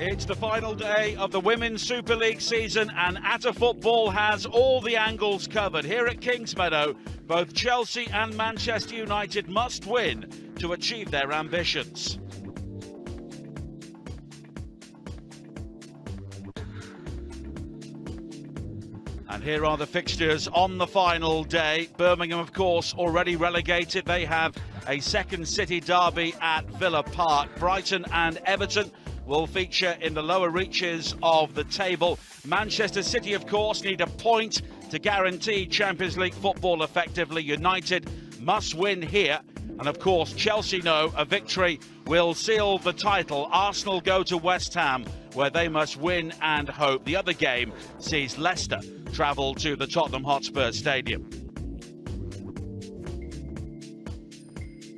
It's the final day of the Women's Super League season, and Atta Football has all the angles covered. Here at Kingsmeadow, both Chelsea and Manchester United must win to achieve their ambitions. And here are the fixtures on the final day. Birmingham, of course, already relegated. They have a second city derby at Villa Park. Brighton and Everton will feature in the lower reaches of the table. Manchester City, of course, need a point to guarantee Champions League football effectively. United must win here. And of course, Chelsea know a victory will seal the title. Arsenal go to West Ham, where they must win and hope. The other game sees Leicester travel to the Tottenham Hotspur Stadium.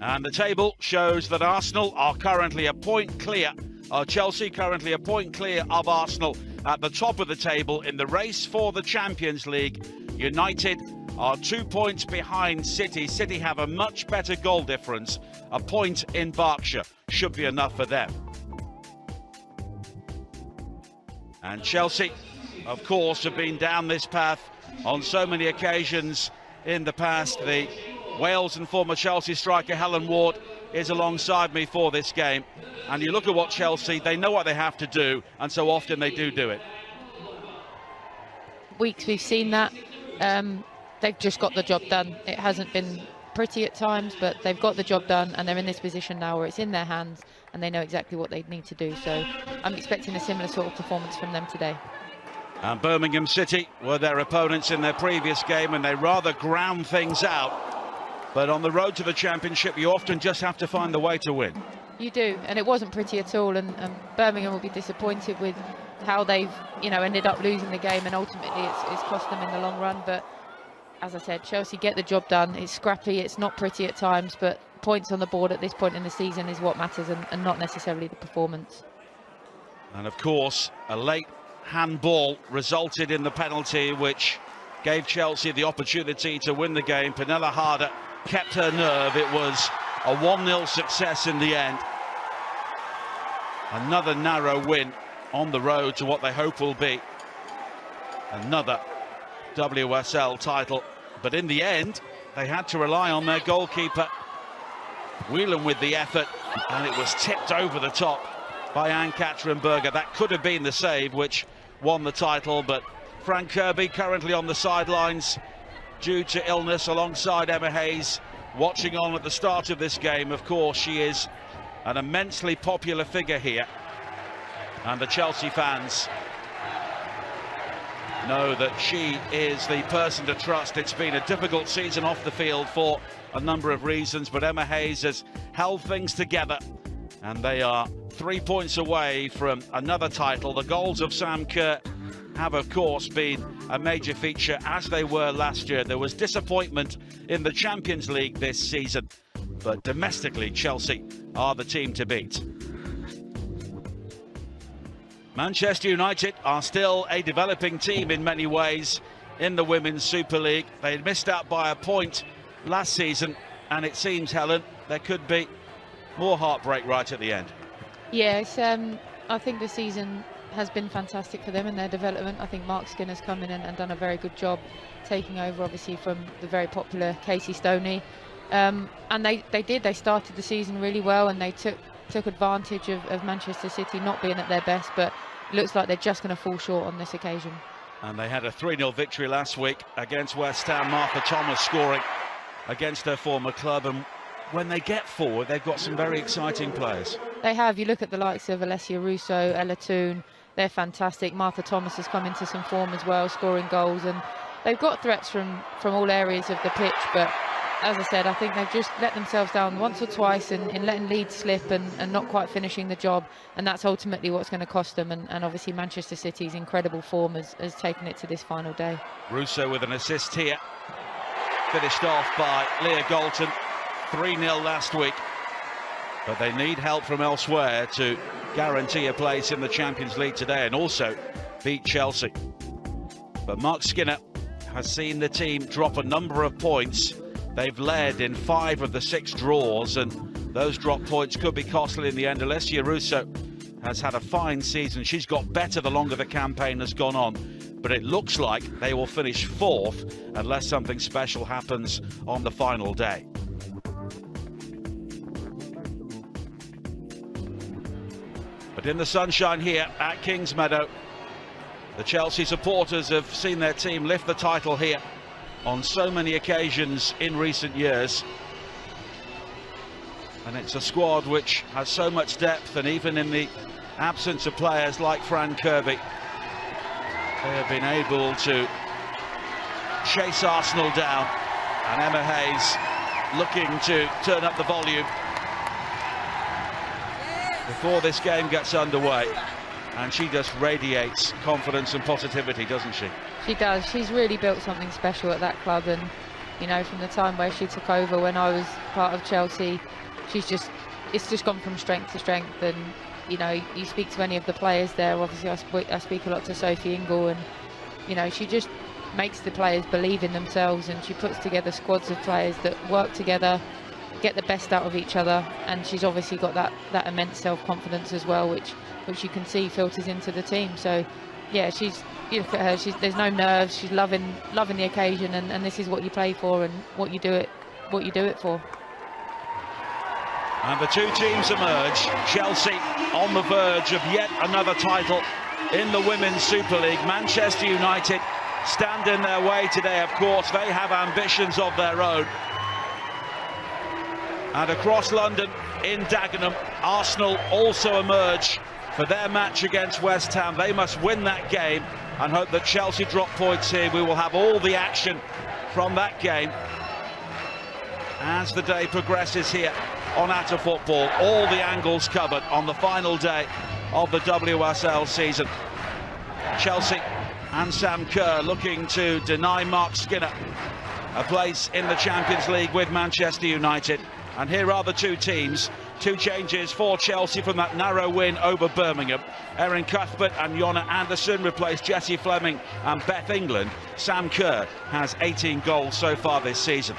And the table shows that Arsenal are currently a point clear. Chelsea currently a point clear of Arsenal at the top of the table in the race for the Champions League. United are 2 points behind City. City have a much better goal difference. A point in Berkshire should be enough for them. And Chelsea, of course, have been down this path on so many occasions in the past. The Wales and former Chelsea striker Helen Ward is alongside me for this game. And you look at what Chelsea, they know what they have to do, and so often they do it. Weeks we've seen that. They've just got the job done. It hasn't been pretty at times, but they've got the job done, and they're in this position now where it's in their hands and they know exactly what they need to do. So I'm expecting a similar sort of performance from them today. And Birmingham City were their opponents in their previous game, and they rather ground things out. But on the road to the championship, you often just have to find the way to win. You do, and it wasn't pretty at all, and Birmingham will be disappointed with how they've, ended up losing the game, and ultimately it's cost them in the long run. But as I said, Chelsea get the job done. It's scrappy, it's not pretty at times, but points on the board at this point in the season is what matters, and not necessarily the performance. And of course, a late handball resulted in the penalty, which gave Chelsea the opportunity to win the game. Pernilla Harder kept her nerve. It was a 1-0 success in the end. Another narrow win on the road to what they hope will be another WSL title. But in the end, they had to rely on their goalkeeper, Whelan, with the effort, and it was tipped over the top by Ann-Katrin Berger. That could have been the save which won the title, but Fran Kirby currently on the sidelines due to illness alongside Emma Hayes, watching on at the start of this game. Of course, she is an immensely popular figure here, and the Chelsea fans know that she is the person to trust. It's been a difficult season off the field for a number of reasons, but Emma Hayes has held things together, and they are 3 points away from another title. The goals of Sam Kerr have, of course, been a major feature, as they were last year. There was disappointment in the Champions League this season, but domestically, Chelsea are the team to beat. Manchester United are still a developing team in many ways in the Women's Super League. They missed out by a point last season, and it seems, Helen, there could be more heartbreak right at the end. Yes, I think the season has been fantastic for them in their development. I think Mark Skinner's come in and done a very good job taking over, obviously, from the very popular Casey Stoney. And they started the season really well, and they took advantage of Manchester City not being at their best, but it looks like they're just going to fall short on this occasion. And they had a 3-0 victory last week against West Ham. Martha Thomas scoring against her former club, and when they get forward, they've got some very exciting players. They have. You look at the likes of Alessia Russo, Ella Toone, they're fantastic. Martha Thomas has come into some form as well, scoring goals, and they've got threats from all areas of the pitch. But as I said, I think they've just let themselves down once or twice in letting leads slip and not quite finishing the job, and that's ultimately what's going to cost them. And obviously Manchester City's incredible form has taken it to this final day. Russo with an assist here, finished off by Leah Galton. 3-0 last week, but they need help from elsewhere to guarantee a place in the Champions League today and also beat Chelsea. But Mark Skinner has seen the team drop a number of points. They've led in 5 of the 6 draws, and those drop points could be costly in the end. Alessia Russo has had a fine season. She's got better the longer the campaign has gone on, but it looks like they will finish 4th unless something special happens on the final day. But in the sunshine here at Kingsmeadow, the Chelsea supporters have seen their team lift the title here on so many occasions in recent years. And it's a squad which has so much depth, and even in the absence of players like Fran Kirby, they have been able to chase Arsenal down, and Emma Hayes looking to turn up the volume before this game gets underway, and she just radiates confidence and positivity, doesn't she? She does. She's really built something special at that club, and you know, from the time where she took over when I was part of Chelsea, it's just gone from strength to strength. And you know, you speak to any of the players there, obviously I speak a lot to Sophie Ingle, and you know, she just makes the players believe in themselves, and she puts together squads of players that work together, get the best out of each other, and she's obviously got that immense self-confidence as well, which you can see filters into the team. So yeah, you look at her, there's no nerves, she's loving the occasion, and this is what you play for and what you do it for. And the two teams emerge. Chelsea on the verge of yet another title in the Women's Super League. Manchester United stand in their way today, of course. They have ambitions of their own. And across London, in Dagenham, Arsenal also emerge for their match against West Ham. They must win that game and hope that Chelsea drop points here. We will have all the action from that game as the day progresses here on Atta Football. All the angles covered on the final day of the WSL season. Chelsea and Sam Kerr looking to deny Mark Skinner a place in the Champions League with Manchester United. And here are the two teams. Two changes for Chelsea from that narrow win over Birmingham. Erin Cuthbert and Jonna Anderson replace Jessie Fleming and Beth England. Sam Kerr has 18 goals so far this season.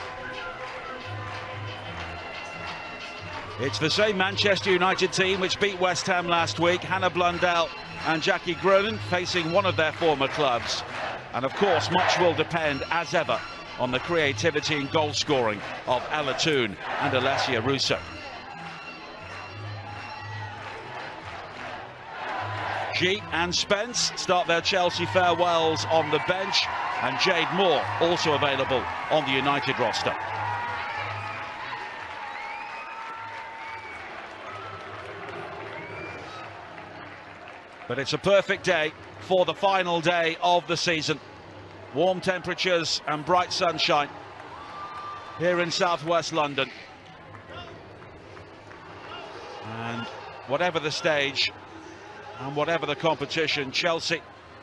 It's the same Manchester United team which beat West Ham last week. Hannah Blundell and Jackie Groenen facing one of their former clubs. And of course, much will depend, as ever, on the creativity and goal scoring of Ella Toone and Alessia Russo. She and Spence start their Chelsea farewells on the bench, and Jade Moore also available on the United roster. But it's a perfect day for the final day of the season. Warm temperatures and bright sunshine here in southwest London. And whatever the stage and whatever the competition, Chelsea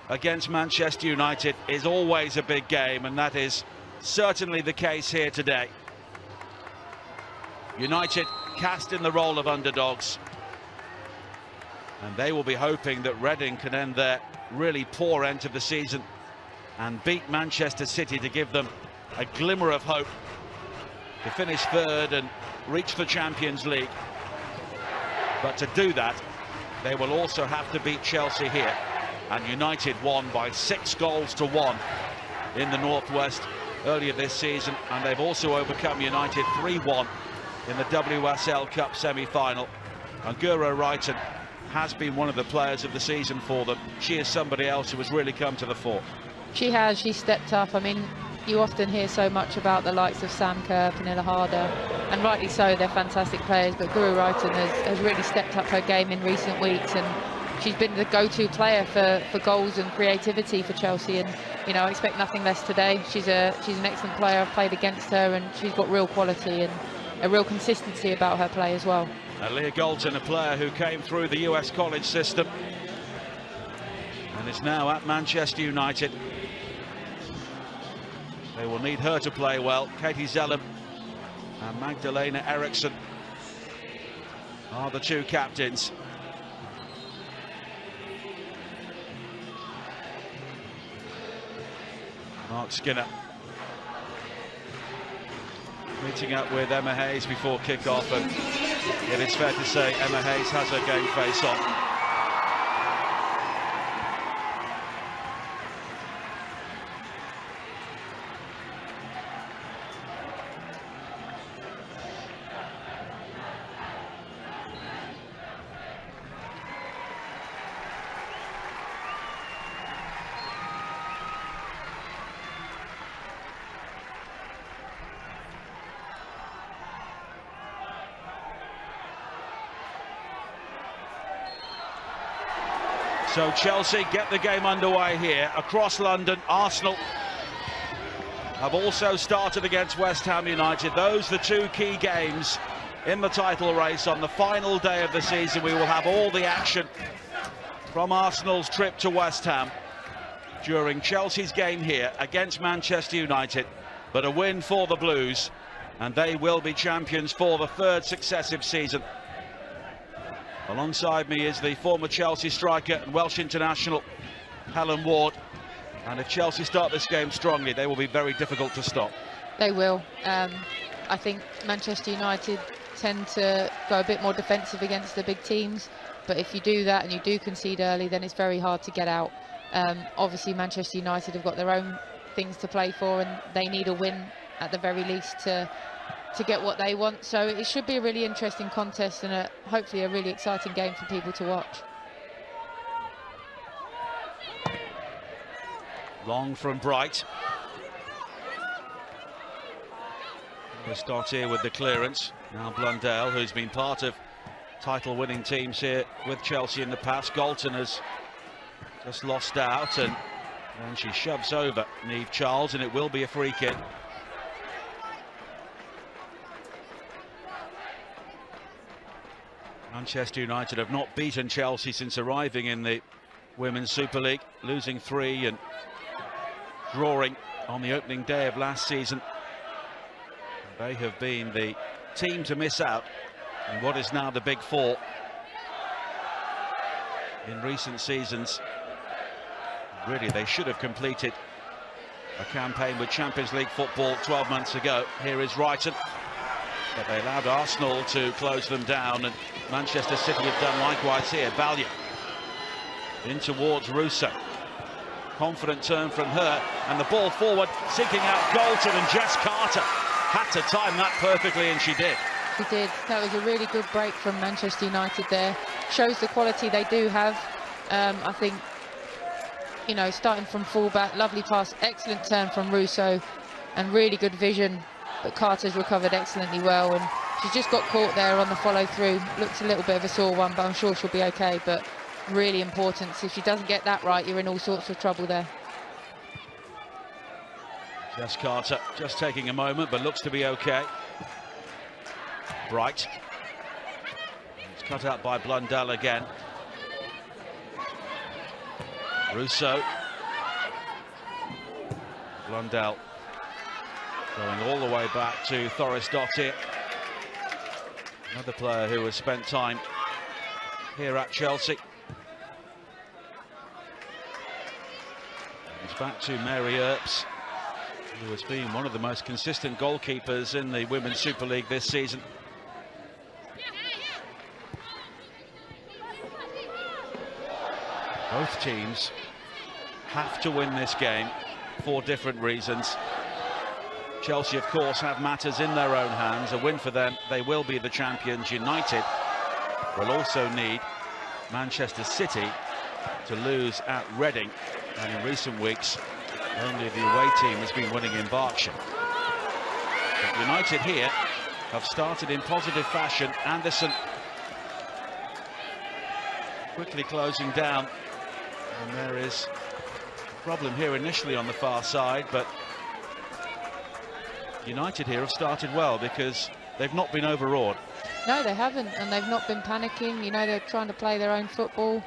against Manchester United is always a big game, and that is certainly the case here today. United cast in the role of underdogs, and they will be hoping that Reading can end their really poor end to the season and beat Manchester City to give them a glimmer of hope to finish third and reach the Champions League. But to do that, they will also have to beat Chelsea here, and United won by 6 goals to 1 in the Northwest earlier this season, and they've also overcome United 3-1 in the WSL Cup semi-final. And Guro Reiten has been one of the players of the season for them. She is somebody else who has really come to the fore. She has. She stepped up. I mean, you often hear so much about the likes of Sam Kerr, Pernilla Harder, and rightly so, they're fantastic players, but Guro Reiten has really stepped up her game in recent weeks, and she's been the go-to player for goals and creativity for Chelsea. And you know, I expect nothing less today. She's an excellent player. I've played against her, and she's got real quality and a real consistency about her play as well. Leah Galton, a player who came through the US college system and is now at Manchester United. They will need her to play well. Katie Zellem and Magdalena Eriksson are the two captains. Mark Skinner meeting up with Emma Hayes before kick-off, and it is fair to say Emma Hayes has her game face on. So Chelsea get the game underway here. Across London, Arsenal have also started against West Ham United. Those are the two key games in the title race on the final day of the season. We will have all the action from Arsenal's trip to West Ham during Chelsea's game here against Manchester United. But a win for the Blues, and they will be champions for the third successive season. Alongside me is the former Chelsea striker and Welsh international, Helen Ward. And if Chelsea start this game strongly, they will be very difficult to stop. They will. I think Manchester United tend to go a bit more defensive against the big teams. But if you do that and you do concede early, then it's very hard to get out. Obviously, Manchester United have got their own things to play for, and they need a win at the very least to get what they want. So it should be a really interesting contest and hopefully a really exciting game for people to watch. Long from Bright. Start here with the clearance. Now Blundell, who's been part of title-winning teams here with Chelsea in the past. Galton has just lost out, and she shoves over Niamh Charles, and it will be a free kick. Manchester United have not beaten Chelsea since arriving in the Women's Super League, losing 3 and drawing on the opening day of last season. They have been the team to miss out in what is now the Big Four in recent seasons. Really, they should have completed a campaign with Champions League football 12 months ago. Here is Wrighton, but they allowed Arsenal to close them down, and Manchester City have done likewise here. Ballier in towards Russo. Confident turn from her, and the ball forward, seeking out Galton, and Jess Carter had to time that perfectly, and she did. She did. That was a really good break from Manchester United there. Shows the quality they do have. I think, you know, starting from fullback, lovely pass, excellent turn from Russo, and really good vision. But Carter's recovered excellently well, and she's just got caught there on the follow through. Looks a little bit of a sore one, but I'm sure she'll be okay. But really important. If she doesn't get that right, you're in all sorts of trouble there. Jess Carter just taking a moment, but looks to be okay. Bright. It's cut out by Blundell again. Russo. Blundell going all the way back to Thorisdottir. Another player who has spent time here at Chelsea. It's back to Mary Earps, who has been one of the most consistent goalkeepers in the Women's Super League this season. Both teams have to win this game for different reasons. Chelsea, of course, have matters in their own hands. A win for them, they will be the champions. United will also need Manchester City to lose at Reading, and in recent weeks only the away team has been winning in Berkshire. But United here have started in positive fashion. Anderson quickly closing down, and there is a problem here initially on the far side, but United here have started well because they've not been overawed. No, they haven't, and they've not been panicking. You know, they're trying to play their own football.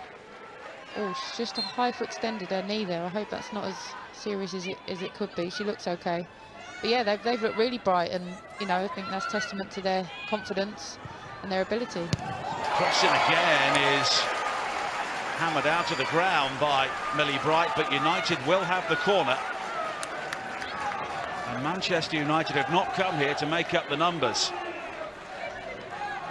Oh, she's just a high foot extended her knee there. I hope that's not as serious as it could be. She looks okay. But yeah, they've looked really bright, and you know, I think that's testament to their confidence and their ability. Crossing again is hammered out of the ground by Millie Bright, but United will have the corner. And Manchester United have not come here to make up the numbers.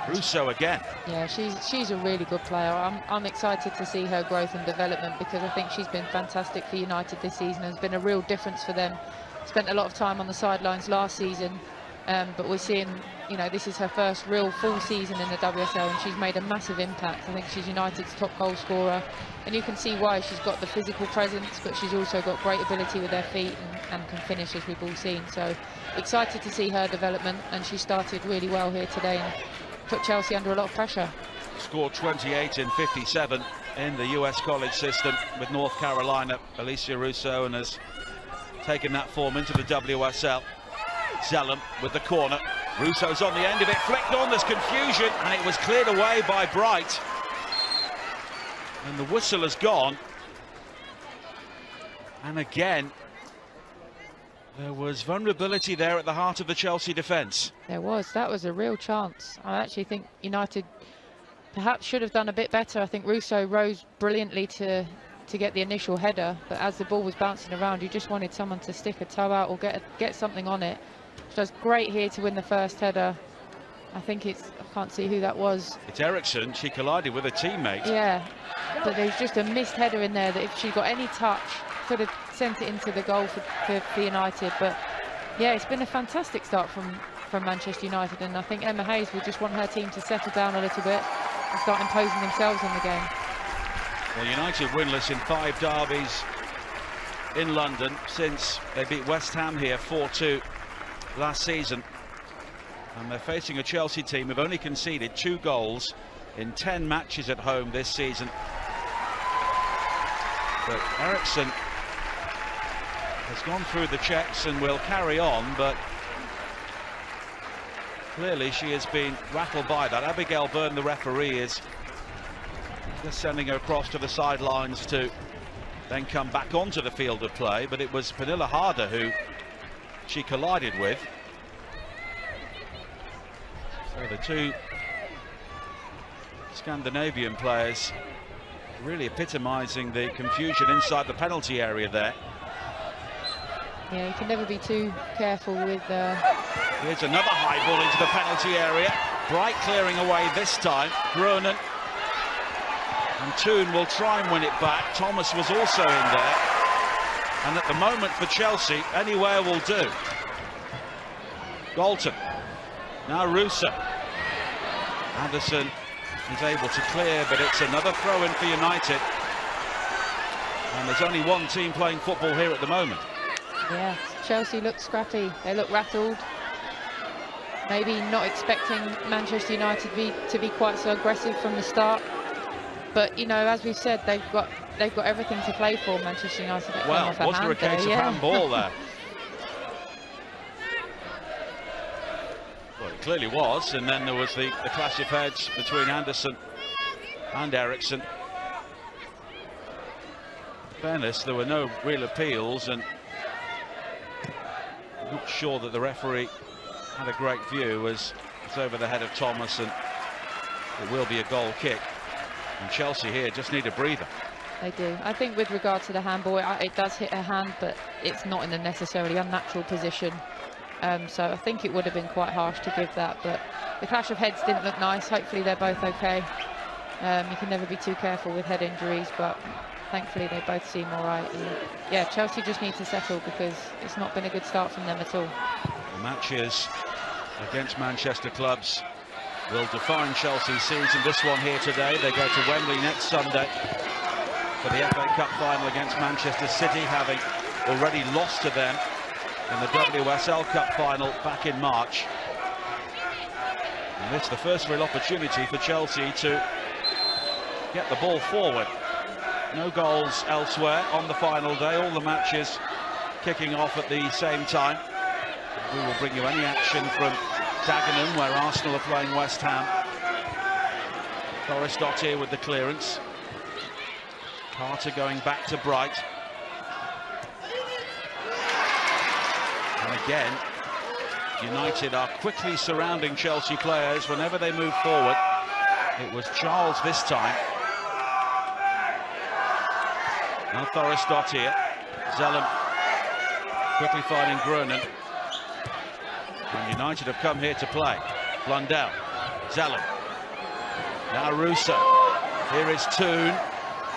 Russo again. Yeah, she's a really good player. I'm excited to see her growth and development, because I think she's been fantastic for United this season. Has been a real difference for them. Spent a lot of time on the sidelines last season, but we're seeing, you know, this is her first real full season in the WSL, and she's made a massive impact. I think she's United's top goal scorer, and you can see why. She's got the physical presence, but she's also got great ability with her feet and can finish, as we've all seen. So excited to see her development, and she started really well here today and put Chelsea under a lot of pressure. Scored 28 in 57 in the US college system with North Carolina, Alicia Russo, and has taken that form into the WSL. Zellum with the corner. Russo's on the end of it, flicked on, there's confusion, and it was cleared away by Bright. And the whistle has gone. And again, there was vulnerability there at the heart of the Chelsea defence. There was. That was a real chance. I actually think United perhaps should have done a bit better. I think Russo rose brilliantly to get the initial header, but as the ball was bouncing around, you just wanted someone to stick a toe out or get something on it. She does great here to win the first header. I think I can't see who that was. It's Eriksson. She collided with a teammate. Yeah, but there's just a missed header in there that if she got any touch, could have sent it into the goal for United. But yeah, it's been a fantastic start from Manchester United, and I think Emma Hayes will just want her team to settle down a little bit and start imposing themselves on the game. Well, United winless in 5 derbies in London since they beat West Ham here 4-2 last season. And they're facing a Chelsea team who've only conceded 2 goals in 10 matches at home this season. But Eriksson has gone through the checks and will carry on, but clearly she has been rattled by that. Abigail Byrne, the referee, is just sending her across to the sidelines to then come back onto the field of play, but it was Pernilla Harder who she collided with. So the 2 Scandinavian players really epitomising the confusion inside the penalty area there. Yeah, you can never be too careful with... Here's another high ball into the penalty area. Bright clearing away this time. Groenen. And Toon will try and win it back. Thomas was also in there. And at the moment for Chelsea, anywhere will do. Galton. Now Russo. Anderson is able to clear, but it's another throw-in for United. And there's only one team playing football here at the moment. Yeah, Chelsea look scrappy. They look rattled. Maybe not expecting Manchester United to be quite so aggressive from the start. But, you know, as we've said, they've got everything to play for, Manchester United. Well, was there a case of handball there? Well, it clearly was, and then there was the clash of heads between Anderson and Eriksson. In fairness, there were no real appeals, and I'm not sure that the referee had a great view as it's over the head of Thomas, and it will be a goal kick. And Chelsea here just need a breather. They do. I think with regard to the handball, it does hit her hand, but it's not in a necessarily unnatural position. So I think it would have been quite harsh to give that, but the clash of heads didn't look nice. Hopefully they're both okay. You can never be too careful with head injuries, but thankfully they both seem all right. And yeah, Chelsea just need to settle because it's not been a good start from them at all. The matches against Manchester clubs will define Chelsea's season. This one here today, they go to Wembley next Sunday for the FA Cup final against Manchester City, having already lost to them in the WSL Cup final back in March. And it's the first real opportunity for Chelsea to get the ball forward. No goals elsewhere on the final day, all the matches kicking off at the same time. We will bring you any action from Dagenham, where Arsenal are playing West Ham. Thorisdottir with the clearance. Carter going back to Bright. And again, United are quickly surrounding Chelsea players whenever they move forward. It was Charles this time. Now Thorisdottir. Zellum quickly finding Groenen. And United have come here to play. Blundell. Zellum. Now Russo. Here is Toon.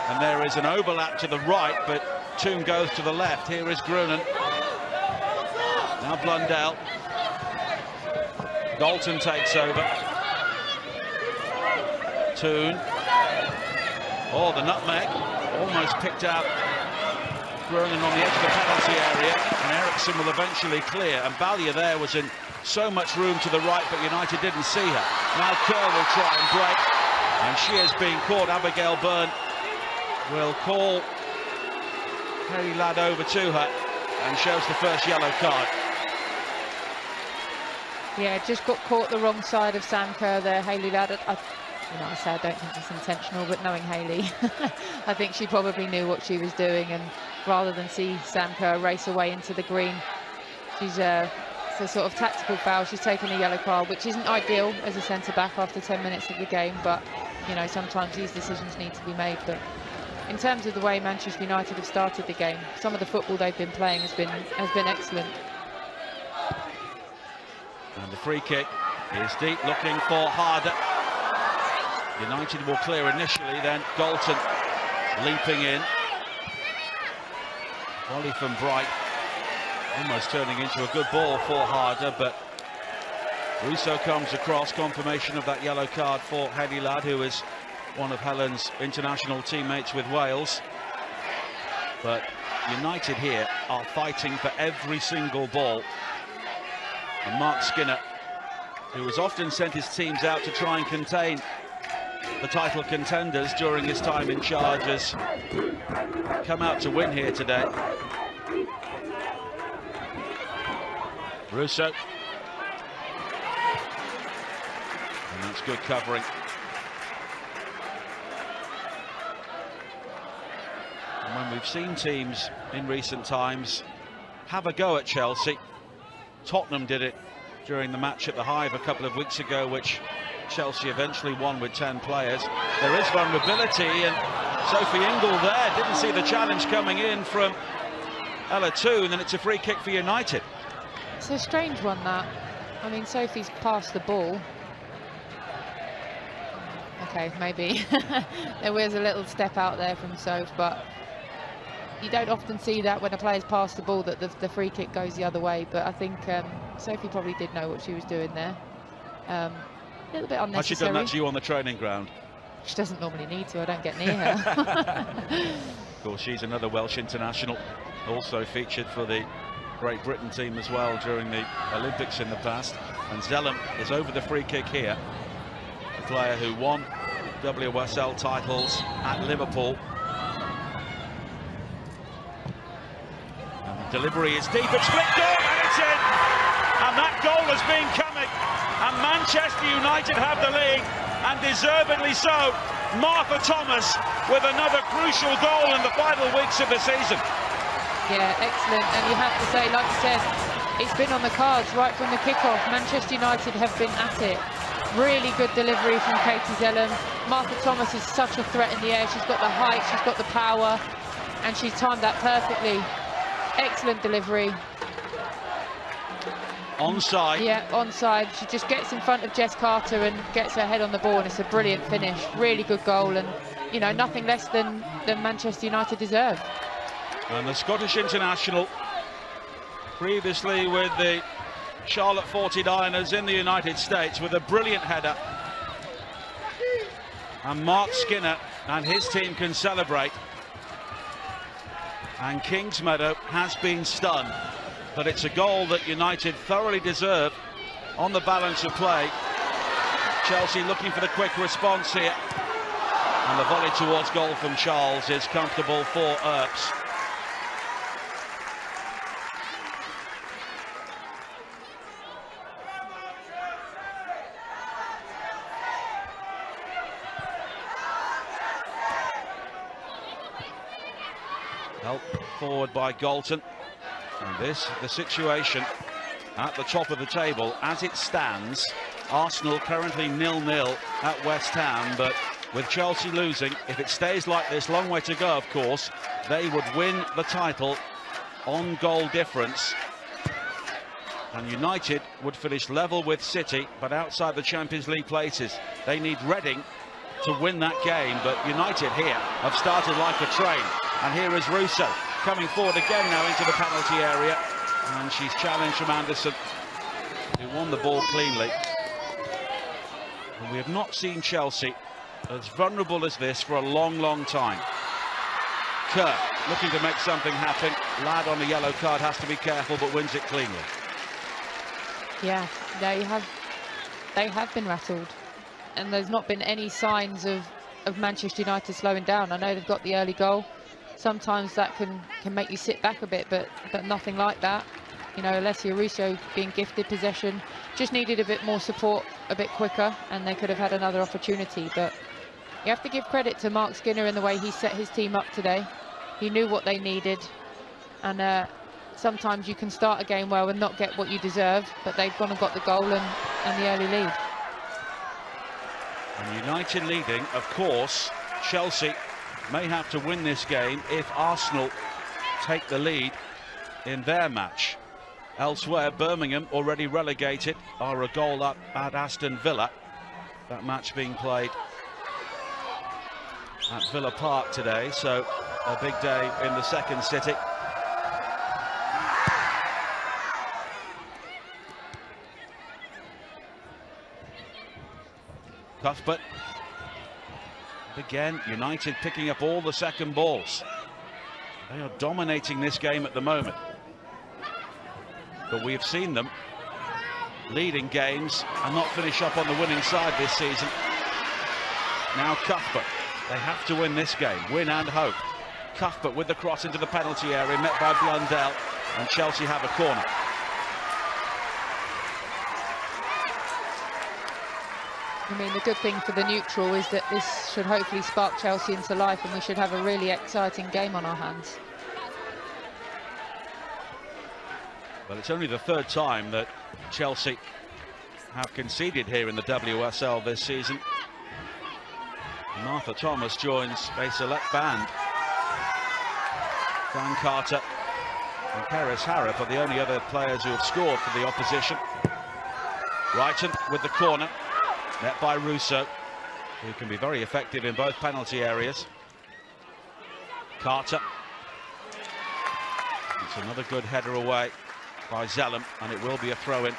And there is an overlap to the right, but Toon goes to the left. Here is Groenen. Now Blundell. Galton takes over. Toon. Oh, the nutmeg. Almost picked out Groenen on the edge of the penalty area. And Eriksson will eventually clear. And Ballier there was in so much room to the right, but United didn't see her. Now Kerr will try and break. And she has been caught, Abigail Byrne, will call Haley Ladd over to her and shows the first yellow card. Yeah, just got caught the wrong side of Sam Kerr there. Haley Ladd, I say I don't think it's intentional, but knowing Haley, I think she probably knew what she was doing, and rather than see Sam Kerr race away into the green, it's a sort of tactical foul. She's taken a yellow card, which isn't ideal as a centre-back after 10 minutes of the game, but, you know, sometimes these decisions need to be made. But in terms of the way Manchester United have started the game, some of the football they've been playing has been excellent. And the free kick is deep, looking for Harder. United will clear initially, then Galton leaping in. Volley from Bright, almost turning into a good ball for Harder, but Russo comes across, confirmation of that yellow card for Haley Ladd, who is one of Helen's international teammates with Wales. But United here are fighting for every single ball. And Mark Skinner, who has often sent his teams out to try and contain the title contenders during his time in charge, has come out to win here today. Russo. And that's good covering. And when we've seen teams in recent times have a go at Chelsea, Tottenham did it during the match at the Hive a couple of weeks ago, which Chelsea eventually won with 10 players. There is vulnerability, and Sophie Ingle there didn't see the challenge coming in from Ella Toon, and it's a free kick for United. It's a strange one, that. I mean, Sophie's passed the ball. Okay, maybe. There was a little step out there from Soph, but you don't often see that when a player's passed the ball, that the free kick goes the other way. But I think Sophie probably did know what she was doing there. A little bit unnecessary. Has she done that to you on the training ground? She doesn't normally need to. I don't get near her. Of course, she's another Welsh international, also featured for the Great Britain team as well during the Olympics in the past. And Zellum is over the free kick here. A player who won WSL titles at Liverpool. Delivery is deep, it's flicked on, and it's in! And that goal has been coming, and Manchester United have the lead, and deservedly so. Martha Thomas with another crucial goal in the final weeks of the season. Yeah, excellent, and you have to say, like you said, it's been on the cards right from the kickoff. Manchester United have been at it. Really good delivery from Katie Zellum. Martha Thomas is such a threat in the air. She's got the height, she's got the power, and she's timed that perfectly. Excellent delivery. Onside. Yeah, onside. She just gets in front of Jess Carter and gets her head on the ball, and it's a brilliant finish. Really good goal, and, you know, nothing less than Manchester United deserved. And the Scottish international, previously with the Charlotte 49ers in the United States, with a brilliant header. And Mark Skinner and his team can celebrate. And Kingsmeadow has been stunned, but it's a goal that United thoroughly deserve on the balance of play. Chelsea looking for the quick response here, and the volley towards goal from Charles is comfortable for Earps. Help forward by Galton. And this, the situation at the top of the table as it stands. Arsenal currently 0-0 at West Ham, but with Chelsea losing, if it stays like this, long way to go of course, they would win the title on goal difference. And United would finish level with City, but outside the Champions League places. They need Reading to win that game, but United here have started like a train. And here is Russo coming forward again now into the penalty area, and she's challenged from Anderson, who won the ball cleanly. And we have not seen Chelsea as vulnerable as this for a long time. Kerr looking to make something happen. Ladd on the yellow card has to be careful, but wins it cleanly. Yeah, they have been rattled, and there's not been any signs of of Manchester United slowing down. I know they've got the early goal. Sometimes that can make you sit back a bit, but nothing like that. You know, Alessia Russo being gifted possession, just needed a bit more support a bit quicker, and they could have had another opportunity. But you have to give credit to Mark Skinner in the way he set his team up today. He knew what they needed, and sometimes you can start a game well and not get what you deserve, but they've gone and got the goal and the early lead. And United leading, of course. Chelsea may have to win this game if Arsenal take the lead in their match. Elsewhere, Birmingham, already relegated, are a goal up at Aston Villa. That match being played at Villa Park today, so a big day in the second city. Cuthbert. Again, United picking up all the second balls. They are dominating this game at the moment. But we've seen them leading games and not finish up on the winning side this season. Now Cuthbert. They have to win this game, win and hope. Cuthbert with the cross into the penalty area, met by Blundell, and Chelsea have a corner. I mean, the good thing for the neutral is that this should hopefully spark Chelsea into life, and we should have a really exciting game on our hands. Well, it's only the third time that Chelsea have conceded here in the WSL this season. Martha Thomas joins a select band. Dan Carter and Paris Harrop are the only other players who have scored for the opposition. Brighton with the corner, met by Russo, who can be very effective in both penalty areas. Carter. It's another good header away by Zellum, and it will be a throw-in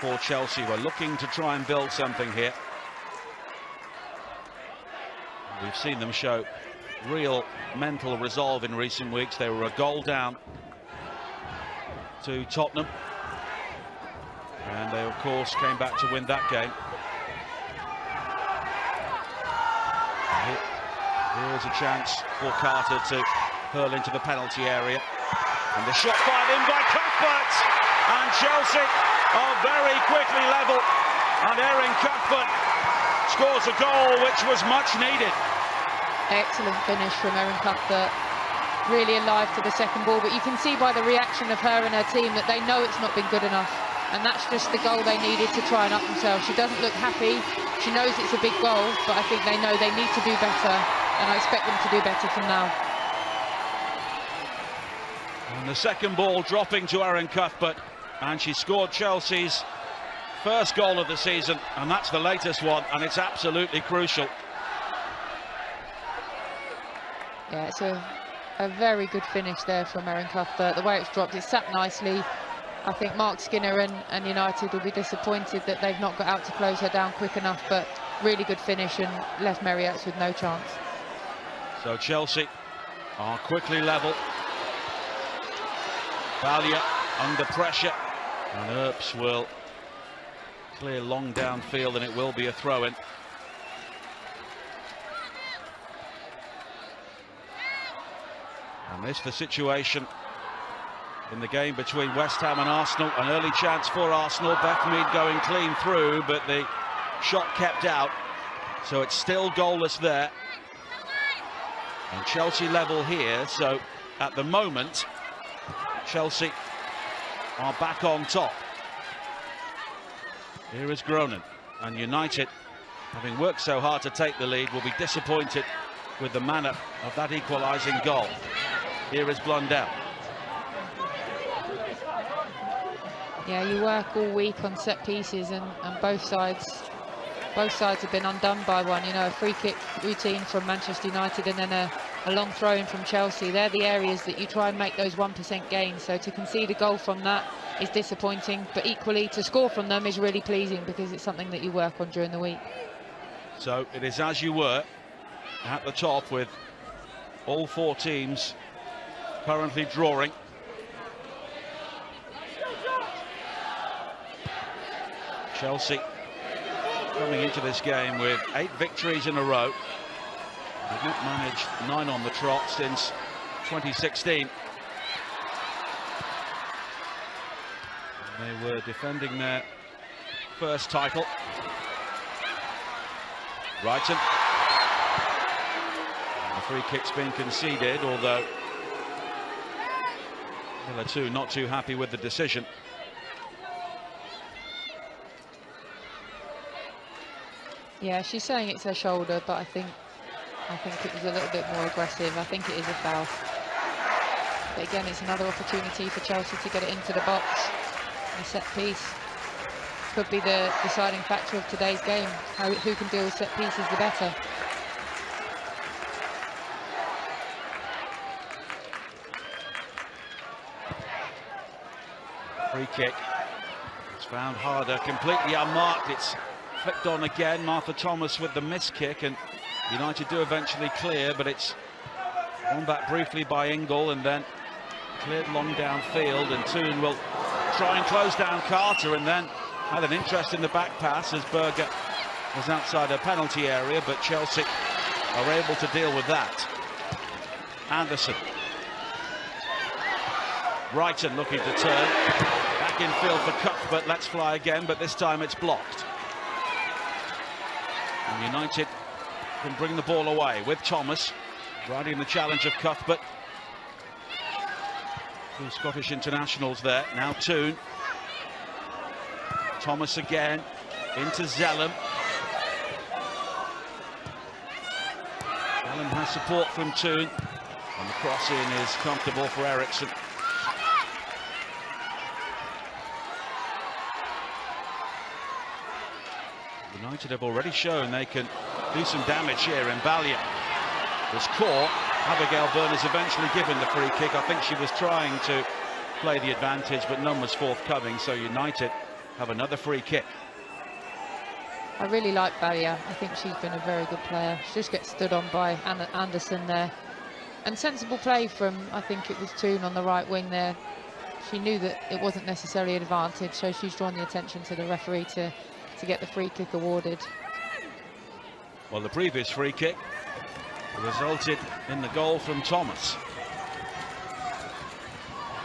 for Chelsea. We're looking to try and build something here. We've seen them show real mental resolve in recent weeks. They were a goal down to Tottenham, and they of course came back to win that game. Here's a chance for Carter to hurl into the penalty area, and the shot fired in by Cuthbert, and Chelsea are very quickly level, and Erin Cuthbert scores a goal which was much needed. Excellent finish from Erin Cuthbert, really alive to the second ball, but you can see by the reaction of her and her team that they know it's not been good enough, and that's just the goal they needed to try and up themselves. She doesn't look happy, she knows it's a big goal, but I think they know they need to do better, and I expect them to do better from now. And the second ball dropping to Erin Cuthbert, and she scored Chelsea's first goal of the season, and that's the latest one, and it's absolutely crucial. Yeah, it's a very good finish there from Erin Cuthbert. The way it's dropped, it sat nicely. I think Mark Skinner and United will be disappointed that they've not got out to close her down quick enough, but really good finish and left Merriotts with no chance. So Chelsea are quickly level. Valia under pressure, and Earps will clear long downfield, and it will be a throw-in. And this the situation in the game between West Ham and Arsenal. An early chance for Arsenal. Beth Mead going clean through, but the shot kept out. So it's still goalless there. And Chelsea level here. So at the moment, Chelsea are back on top. Here is Groningen. And United, having worked so hard to take the lead, will be disappointed with the manner of that equalising goal. Here is Blundell. Yeah, you work all week on set pieces, and both sides have been undone by one. You know, a free kick routine from Manchester United, and then a long throw in from Chelsea. They're the areas that you try and make those 1% gains. So to concede a goal from that is disappointing, but equally to score from them is really pleasing, because it's something that you work on during the week. So it is as you were at the top, with all four teams currently drawing. Chelsea coming into this game with 8 victories in a row. They've not managed 9 on the trot since 2016. They were defending their first title. Brighton. And the free kick's been conceded, although Villa 2 not too happy with the decision. Yeah, she's saying it's her shoulder, but I think it was a little bit more aggressive. I think it is a foul. But again, it's another opportunity for Chelsea to get it into the box. A set piece could be the deciding factor of today's game. Who can deal with set pieces the better. Free kick. It's found harder, completely unmarked. It's flicked on again. Martha Thomas with the miss kick, and United do eventually clear, but it's won back briefly by Ingle and then cleared long downfield, and Toon will try and close down Carter, and then had an interest in the back pass as Berger was outside her penalty area, but Chelsea are able to deal with that. Anderson. Brighton looking to turn. Back in field for Cuthbert, lets fly again, but this time it's blocked. And United can bring the ball away with Thomas riding the challenge of Cuthbert. Two Scottish internationals there. Now Toon. Thomas again into Zellum. Zellum has support from Toon, and the cross-in is comfortable for Eriksson. United have already shown they can do some damage here in Ballier. Was caught. Abigail Byrne is eventually given the free kick. I think she was trying to play the advantage, but none was forthcoming, so United have another free kick. I really like Ballier. I think she's been a very good player. She just gets stood on by Anderson there. And sensible play from, I think it was Toon on the right wing there. She knew that it wasn't necessarily an advantage, so she's drawn the attention to the referee to get the free kick awarded. Well, the previous free kick resulted in the goal from Thomas.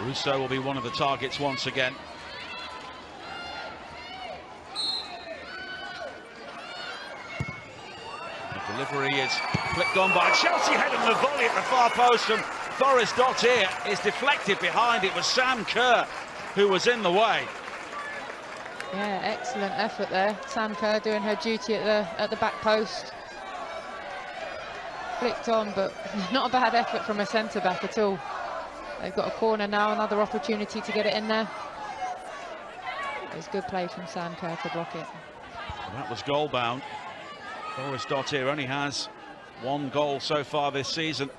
Russo will be one of the targets once again. The delivery is flicked on by Chelsea, heading the volley at the far post from Forrest Dottier is deflected behind. It was Sam Kerr who was in the way. Yeah, excellent effort there. Sam Kerr doing her duty at the back post. Flicked on, but not a bad effort from a centre-back at all. They've got a corner now, another opportunity to get it in there. It was good play from Sam Kerr to block it. Well, that was goal-bound. Forrest Dottier only has one goal so far this season.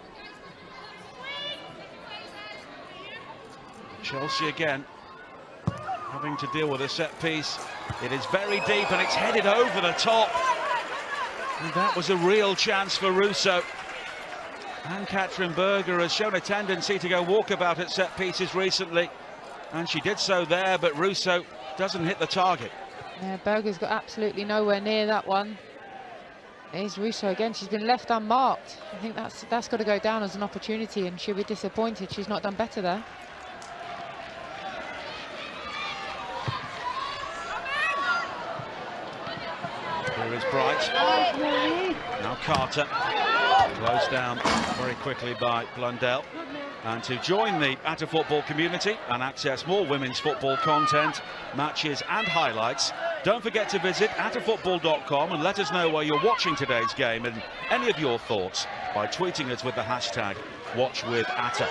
Chelsea again having to deal with a set piece. It is very deep and it's headed over the top. And that was a real chance for Russo. And Katrin Berger has shown a tendency to go walkabout at set pieces recently, and she did so there, but Russo doesn't hit the target. Yeah, Berger's got absolutely nowhere near that one. Here's Russo again. She's been left unmarked. I think that's got to go down as an opportunity, and she'll be disappointed she's not done better there. Here is Bright. Now Carter. Closed down very quickly by Blundell. And to join the Atta Football community and access more women's football content, matches and highlights, don't forget to visit attafootball.com and let us know where you're watching today's game and any of your thoughts by tweeting us with the hashtag #WatchWithAtta.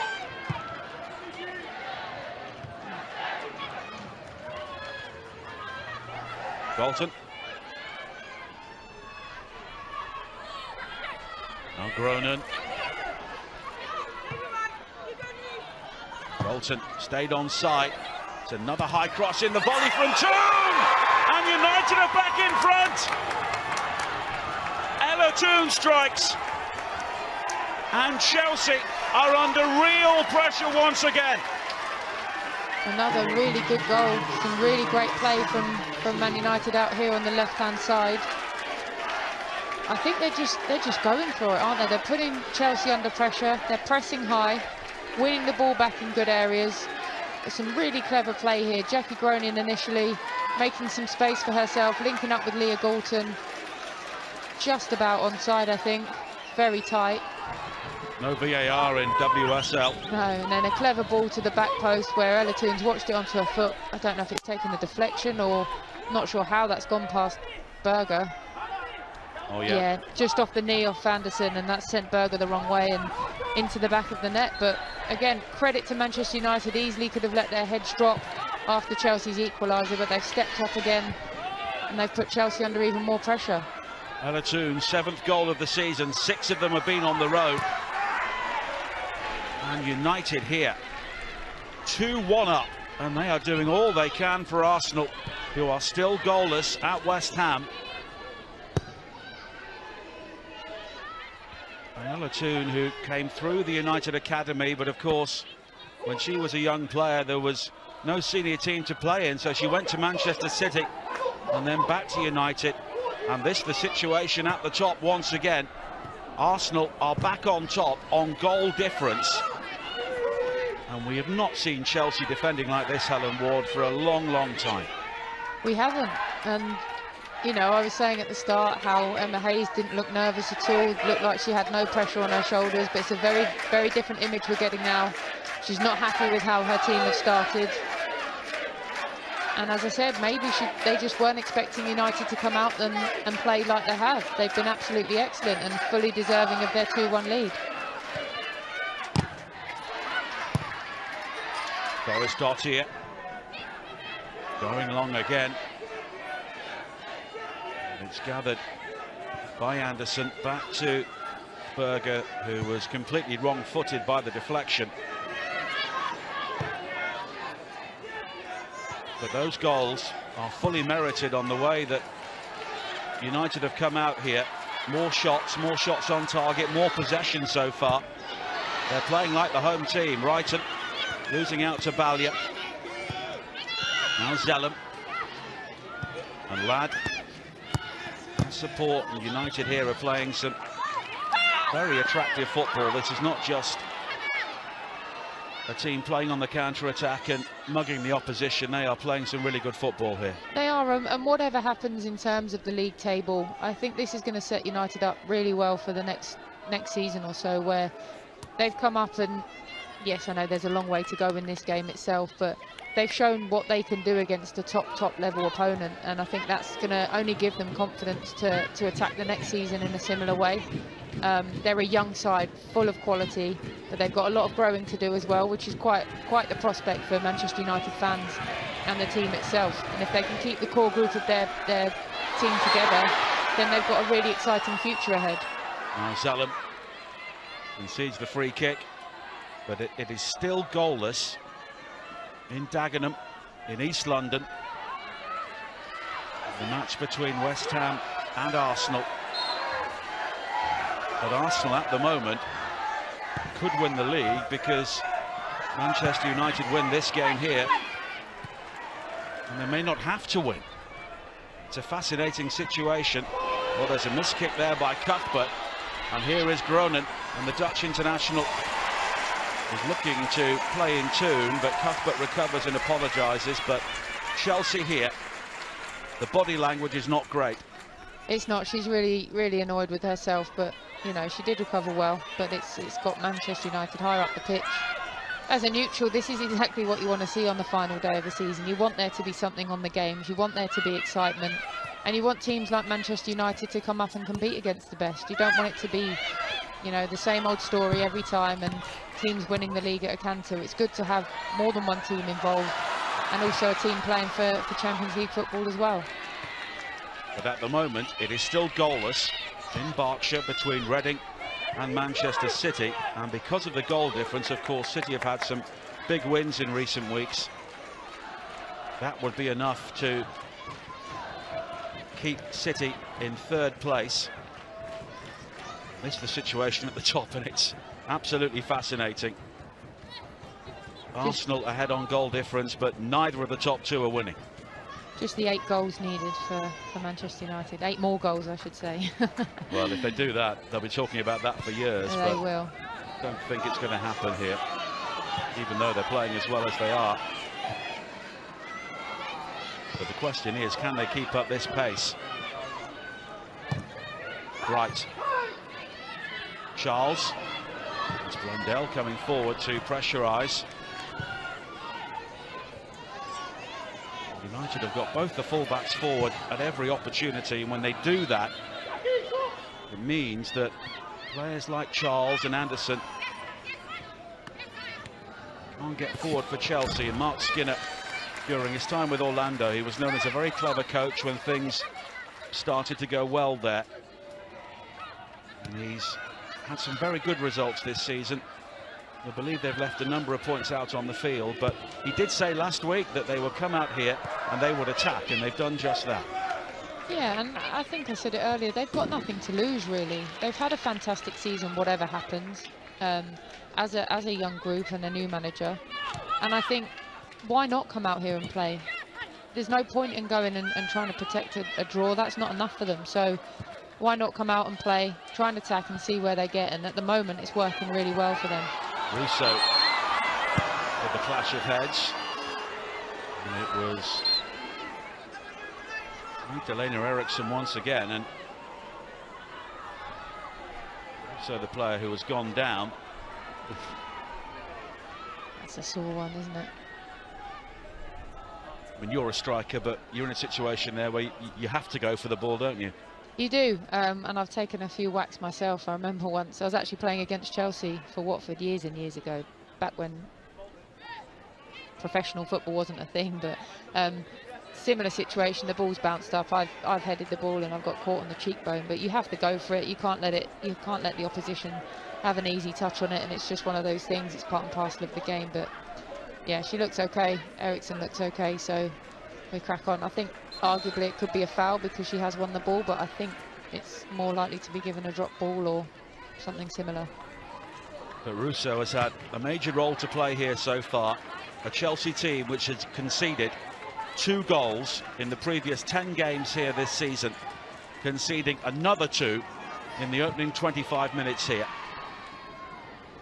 Bolton. Now Gronin. Bolton stayed on side. It's another high cross in, the volley from Toon! And United are back in front! Ella Toon strikes. And Chelsea are under real pressure once again. Another really good goal. Some really great play from Man United out here on the left-hand side. I think they're just going for it, aren't they? They're putting Chelsea under pressure. They're pressing high, winning the ball back in good areas. There's some really clever play here. Jackie Groening initially making some space for herself, linking up with Leah Galton. Just about onside, I think. Very tight. No VAR in WSL. No, and then a clever ball to the back post where Ella Toon's watched it onto her foot. I don't know if it's taken a deflection or not sure how that's gone past Berger. Oh yeah. Yeah, just off the knee off Anderson, and that sent Berger the wrong way and into the back of the net. But again, credit to Manchester United, easily could have let their heads drop after Chelsea's equaliser, but they've stepped up again and they've put Chelsea under even more pressure. Ella Toon's 7th goal of the season, 6 of them have been on the road. And United here, 2-1 up, and they are doing all they can for Arsenal, who are still goalless at West Ham. And Ella Toon, who came through the United Academy, but of course, when she was a young player, there was no senior team to play in, so she went to Manchester City and then back to United. And this the situation at the top once again. Arsenal are back on top on goal difference. And we have not seen Chelsea defending like this, Helen Ward, for a long, long time. We haven't. And, you know, I was saying at the start how Emma Hayes didn't look nervous at all. It looked like she had no pressure on her shoulders, but it's a very, very different image we're getting now. She's not happy with how her team have started. And as I said, maybe they just weren't expecting United to come out and play like they have. They've been absolutely excellent and fully deserving of their 2-1 lead. Doris Dott here, going long again. And it's gathered by Anderson, back to Berger, who was completely wrong-footed by the deflection. But those goals are fully merited on the way that United have come out here. More shots on target, more possession so far. They're playing like the home team. Wrighton losing out to Ballier. Now Zellum. And Ladd. Support. And United here are playing some very attractive football. This is not just a team playing on the counter-attack and mugging the opposition. They are playing some really good football here. They are, and whatever happens in terms of the league table, I think this is going to set United up really well for the next season or so, where they've come up and, yes, I know there's a long way to go in this game itself, but they've shown what they can do against a top level opponent, and I think that's going to only give them confidence to attack the next season in a similar way. They're a young side, full of quality, but they've got a lot of growing to do as well, which is quite the for Manchester United fans and the team itself. And if they can keep the core group of their team together, then they've got a really exciting future ahead. Now Zellum concedes the free kick, but it is still goalless in Dagenham, in East London. The match between West Ham and Arsenal. But Arsenal at the moment could win the league, because Manchester United win this game here and they may not have to win. It's a fascinating situation. Well, there's a missed kick there by Cuthbert, and here is Groningen, and the Dutch international is looking to play in tune, but Cuthbert recovers and apologises. But Chelsea here, the body language is not great. It's not. She's really annoyed with herself, but you know, she did recover well. But it's got Manchester United higher up the pitch. As a neutral, this is exactly what you want to see on the final day of the season. You want there to be something on the games, you want there to be excitement, and you want teams like Manchester United to come up and compete against the best. You don't want it to be, you know, the same old story every time and teams winning the league at a canter. It's good to have more than one team involved, and also a team playing for Champions League football as well. But at the moment, it is still goalless in Berkshire between Reading and Manchester City. And because of the goal difference, of course, City have had some big wins in recent weeks. That would be enough to keep City in 3rd place. This is the situation at the top, and it's absolutely fascinating. Arsenal ahead on goal difference, but neither of the top two are winning. Just the 8 goals needed for Manchester United. 8 more goals, I should say. Well, if they do that, they'll be talking about that for years. They but will. I don't think it's going to happen here, even though they're playing as well as they are. But the question is, can they keep up this pace? Bright. Charles. It's Blundell coming forward to pressurise. United have got both the fullbacks forward at every opportunity, and when they do that, it means that players like Charles and Anderson can't get forward for Chelsea. And Mark Skinner, during his time with Orlando, he was known as a very clever coach when things started to go well there. And he's had some very good results this season. I believe they've left a number of points out on the field, but he did say last week that they would come out here and they would attack, and they've done just that. Yeah, and I think I said it earlier, they've got nothing to lose, really. They've had a fantastic season, whatever happens, as a young group and a new manager. And I think, why not come out here and play? There's no point in going and trying to protect a draw. That's not enough for them. So why not come out and play, try and attack and see where they get? And at the moment, it's working really well for them. Russo with the clash of heads. And it was Magdalena Eriksson once again, and so the player who has gone down. That's a sore one, isn't it? I mean, you're a striker, but you're in a situation there where you have to go for the ball, don't you? You do, and I've taken a few whacks myself. I remember once I was actually playing against Chelsea for Watford years and years ago, back when professional football wasn't a thing, but similar situation, the ball's bounced up, I've headed the ball and I've got caught on the cheekbone, but you have to go for it. You can't let the opposition have an easy touch on it, and it's just one of those things. It's part and parcel of the game. But yeah, she looks okay, Eriksson looks okay, so we crack on. I think arguably it could be a foul because she has won the ball, but I think it's more likely to be given a drop ball or something similar. But Russo has had a major role to play here so far. A Chelsea team which has conceded 2 goals in the previous 10 games here this season, conceding another 2 in the opening 25 minutes here.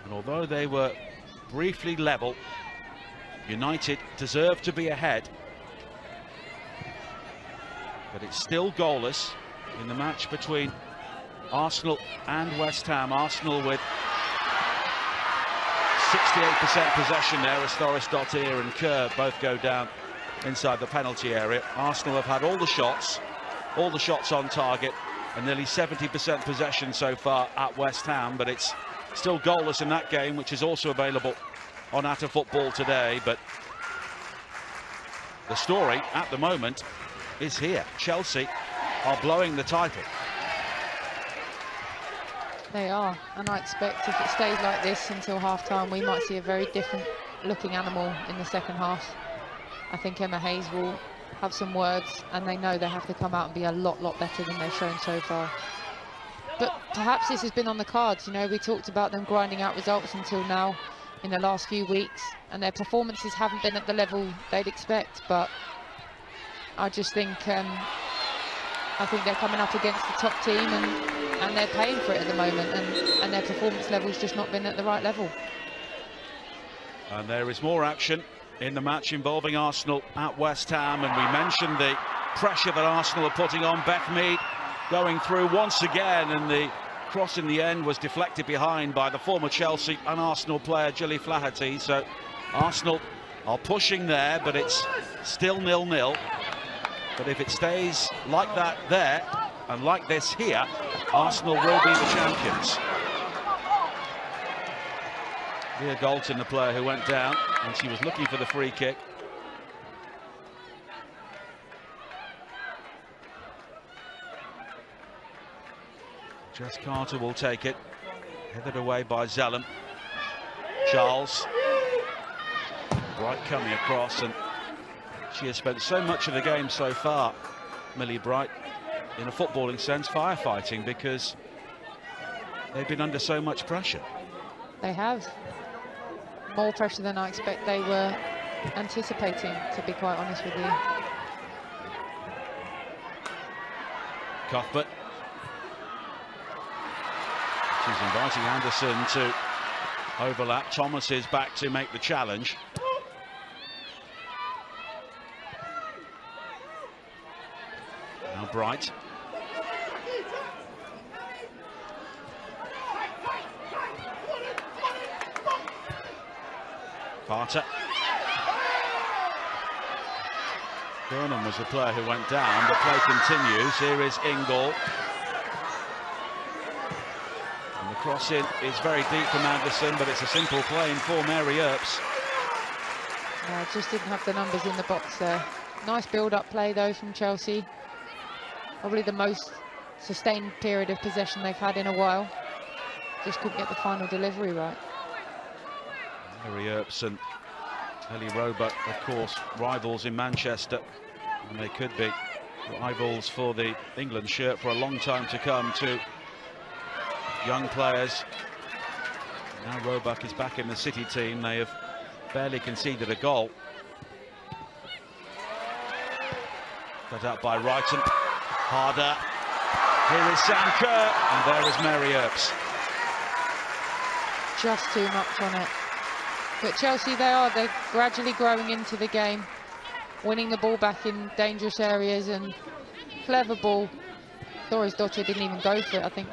And although they were briefly level, United deserved to be ahead. But it's still goalless in the match between Arsenal and West Ham. Arsenal with 68% possession there as Thoris Dottir and Kerr both go down inside the penalty area. Arsenal have had all the shots on target, and nearly 70% possession so far at West Ham, but it's still goalless in that game, which is also available on Atta Football today. But the story at the moment is here. Chelsea are blowing the title. They are, and I expect if it stays like this until half-time, we might see a very different looking animal in the second half. I think Emma Hayes will have some words, and they know they have to come out and be a lot better than they've shown so far. But perhaps this has been on the cards. You know, we talked about them grinding out results until now in the last few weeks, and their performances haven't been at the level they'd expect. But I just think I think they're coming up against the top team, and they're paying for it at the moment, and their performance level's just not been at the right level. And there is more action in the match involving Arsenal at West Ham, and we mentioned the pressure that Arsenal are putting on. Beth Mead going through once again, and the cross in the end was deflected behind by the former Chelsea and Arsenal player Gilly Flaherty. So Arsenal are pushing there, but it's still 0-0. But if it stays like that there and like this here, Arsenal will be the champions. Leah Galton, the player who went down, and she was looking for the free kick. Jess Carter will take it, headed away by Zellum. Charles, Bright coming across, and she has spent so much of the game so far, Millie Bright, in a footballing sense, firefighting, because they've been under so much pressure. They have. More pressure than I expect they were anticipating, to be quite honest with you. Cuthbert. She's inviting Anderson to overlap. Thomas is back to make the challenge. Now Bright. Carter. Burnham was the player who went down. The play continues. Here is Ingle. And the cross in is very deep from Anderson, but it's a simple play for Mary Earps. Just didn't have the numbers in the box there. Nice build-up play though from Chelsea. Probably the most sustained period of possession they've had in a while. Just couldn't get the final delivery right. Mary Earps and Ellie Roebuck, of course, rivals in Manchester, and they could be rivals for the England shirt for a long time to come. Two young players. Now Roebuck is back in the City team. They have barely conceded a goal. Cut out by Wrighton. Harder. Here is Sam Kerr, and there is Mary Earps. Just too much on it. But Chelsea, they're gradually growing into the game, winning the ball back in dangerous areas, and clever ball. Thorisdottir didn't even go for it, I think,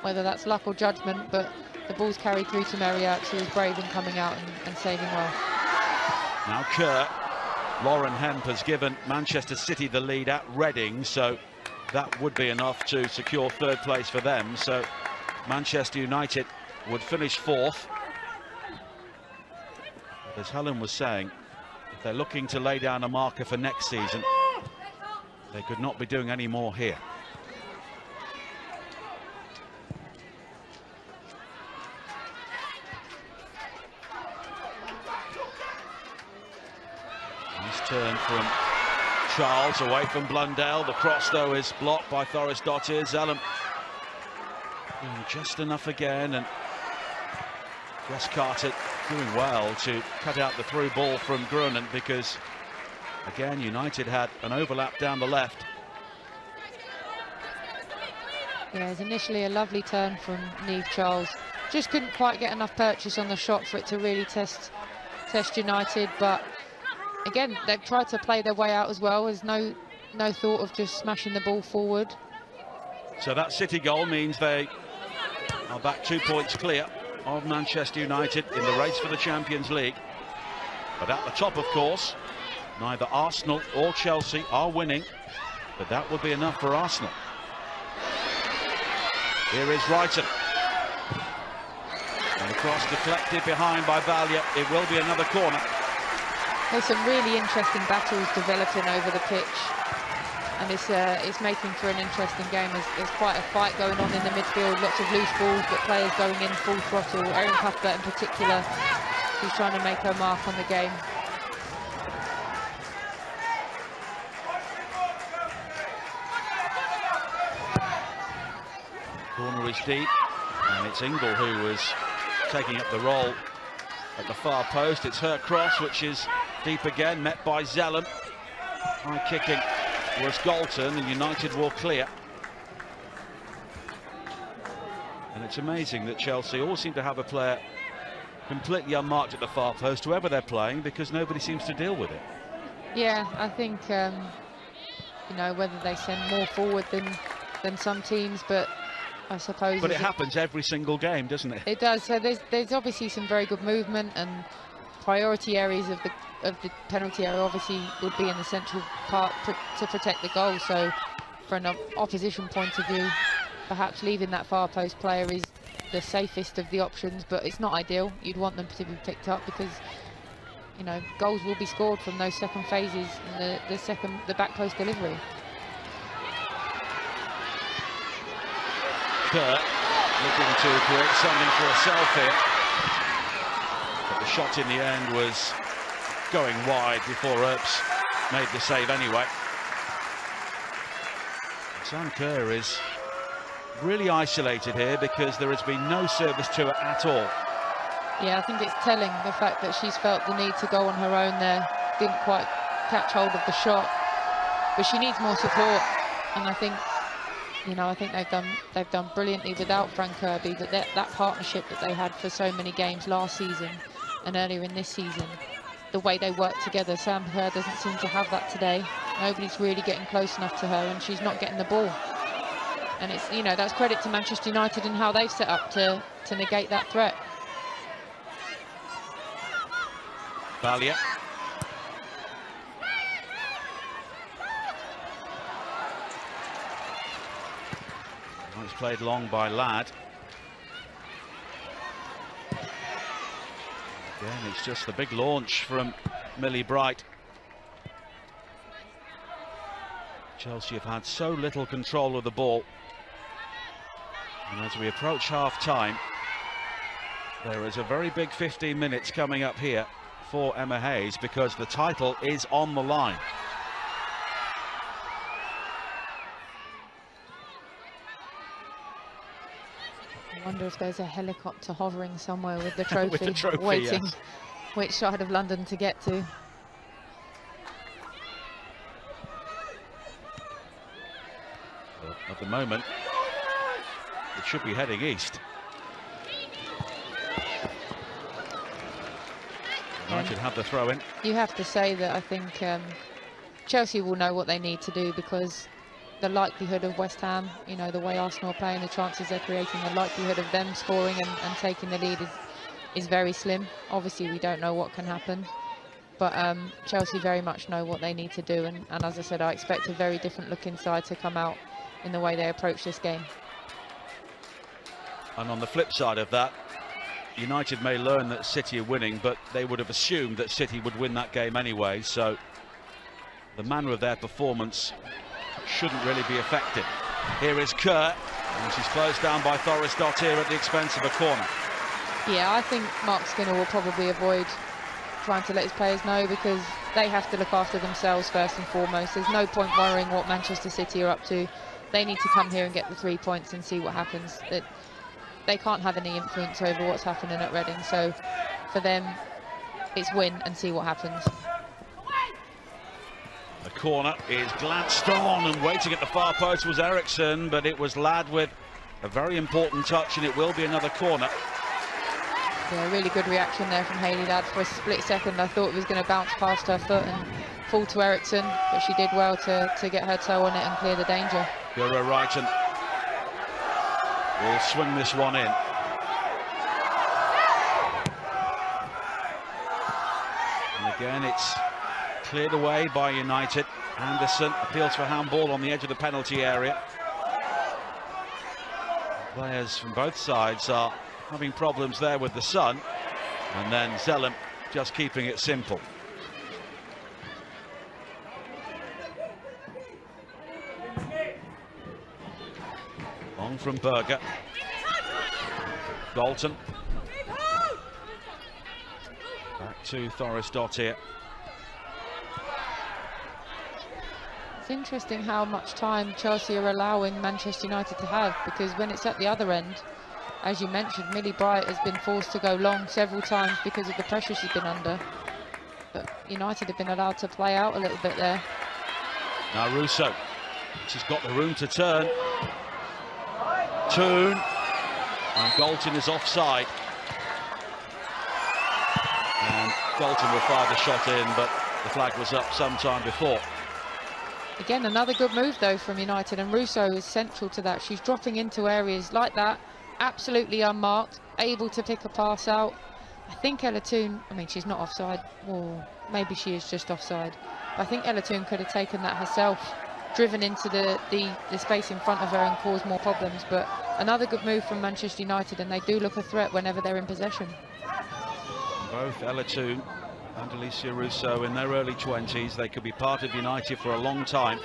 whether that's luck or judgment, but the ball's carried through to Mary Earps, who was brave in coming out and saving well. Now Kerr. Lauren Hemp has given Manchester City the lead at Reading, so that would be enough to secure third place for them. So Manchester United would finish fourth. As Helen was saying, if they're looking to lay down a marker for next season, they could not be doing any more here. Nice turn from Charles away from Blundell. The cross, though, is blocked by Thorisdottir. Zellum doing just enough again, and Jess Carter doing well to cut out the through ball from Grunen, because again United had an overlap down the left. Yeah, it was initially a lovely turn from Niamh Charles. Just couldn't quite get enough purchase on the shot for it to really test United, but again they've tried to play their way out as well. There's no thought of just smashing the ball forward. So that City goal means they are back 2 points clear of Manchester United in the race for the Champions League. But at the top, of course, neither Arsenal or Chelsea are winning, but that would be enough for Arsenal. Here is Wrighton. And the cross deflected behind by Vallier. It will be another corner. There's some really interesting battles developing over the pitch, and it's making for an interesting game. There's quite a fight going on in the midfield, lots of loose balls, but players going in full throttle. Erin Cuthbert in particular, who's trying to make her mark on the game. Corner is deep, and it's Ingle who was taking up the role at the far post. It's her cross, which is deep again, met by Zellum. High kicking was Galton, and United will clear. And it's amazing that Chelsea all seem to have a player completely unmarked at the far post, whoever they're playing, because nobody seems to deal with it. Yeah, I think you know, whether they send more forward than some teams, but I suppose. But it happens every single game, doesn't it? It does. So there's obviously some very good movement, and priority areas of the penalty area obviously would be in the central part to protect the goal. So from an opposition point of view, perhaps leaving that far post player is the safest of the options, but it's not ideal. You'd want them to be picked up, because you know, goals will be scored from those second phases and the back post delivery. Kerr looking to create something for herself here, but the shot in the end was going wide before Earps made the save anyway. Sam Kerr is really isolated here because there has been no service to her at all. Yeah, I think it's telling, the fact that she's felt the need to go on her own there. Didn't quite catch hold of the shot, but she needs more support, and I think You know, I think they've done brilliantly without Frank Kirby, but that partnership that they had for so many games last season and earlier in this season, the way they work together, Sam Kerr doesn't seem to have that today. Nobody's really getting close enough to her, and she's not getting the ball. And it's, you know, that's credit to Manchester United and how they've set up to negate that threat. Balia. It's played long by Ladd. Again, it's just the big launch from Millie Bright. Chelsea have had so little control of the ball. And as we approach half-time, there is a very big 15 minutes coming up here for Emma Hayes, because the title is on the line. I wonder if there's a helicopter hovering somewhere with the trophy, with the trophy, waiting yes. Which side of London to get to. Well, at the moment, it should be heading east. United have the throw in. You have to say that I think Chelsea will know what they need to do, because the likelihood of West Ham, you know, the way Arsenal are playing, the chances they're creating, the likelihood of them scoring and taking the lead is very slim. Obviously, we don't know what can happen, but Chelsea very much know what they need to do. And as I said, I expect a very different looking side to come out in the way they approach this game. And on the flip side of that, United may learn that City are winning, but they would have assumed that City would win that game anyway, so the manner of their performance shouldn't really be affected. Here is Kerr, and she's closed down by Thorisdottir at the expense of a corner. Yeah, I think Mark Skinner will probably avoid trying to let his players know, because they have to look after themselves first and foremost. There's no point worrying what Manchester City are up to. They need to come here and get the 3 points and see what happens. They can't have any influence over what's happening at Reading, so for them it's win and see what happens. The corner is glanced on, and waiting at the far post was Eriksson, but it was Ladd with a very important touch, and it will be another corner. Yeah, really good reaction there from Hayley Ladd. For a split second I thought it was going to bounce past her foot and fall to Eriksson, but she did well to get her toe on it and clear the danger. Guro Reiten will swing this one in. And again, it's cleared away by United. Anderson appeals for handball on the edge of the penalty area. Players from both sides are having problems there with the sun, and then Zellem just keeping it simple. Long from Berger. Dalton. Back to Thorisdottir. It's interesting how much time Chelsea are allowing Manchester United to have, because when it's at the other end, as you mentioned, Millie Bright has been forced to go long several times because of the pressure she's been under. But United have been allowed to play out a little bit there. Now Russo. She's got the room to turn. Toon. And Galton is offside. And Galton will fire the shot in, but the flag was up some time before. Again, another good move though from United, and Russo is central to that. She's dropping into areas like that, absolutely unmarked, able to pick a pass out. I think Ella Toon, I mean, she's not offside, or maybe she is just offside. I think Ella Toon could have taken that herself, driven into the space in front of her and caused more problems. But another good move from Manchester United, and they do look a threat whenever they're in possession. Both Ella Toon and Alicia Russo in their early 20s. They could be part of United for a long time,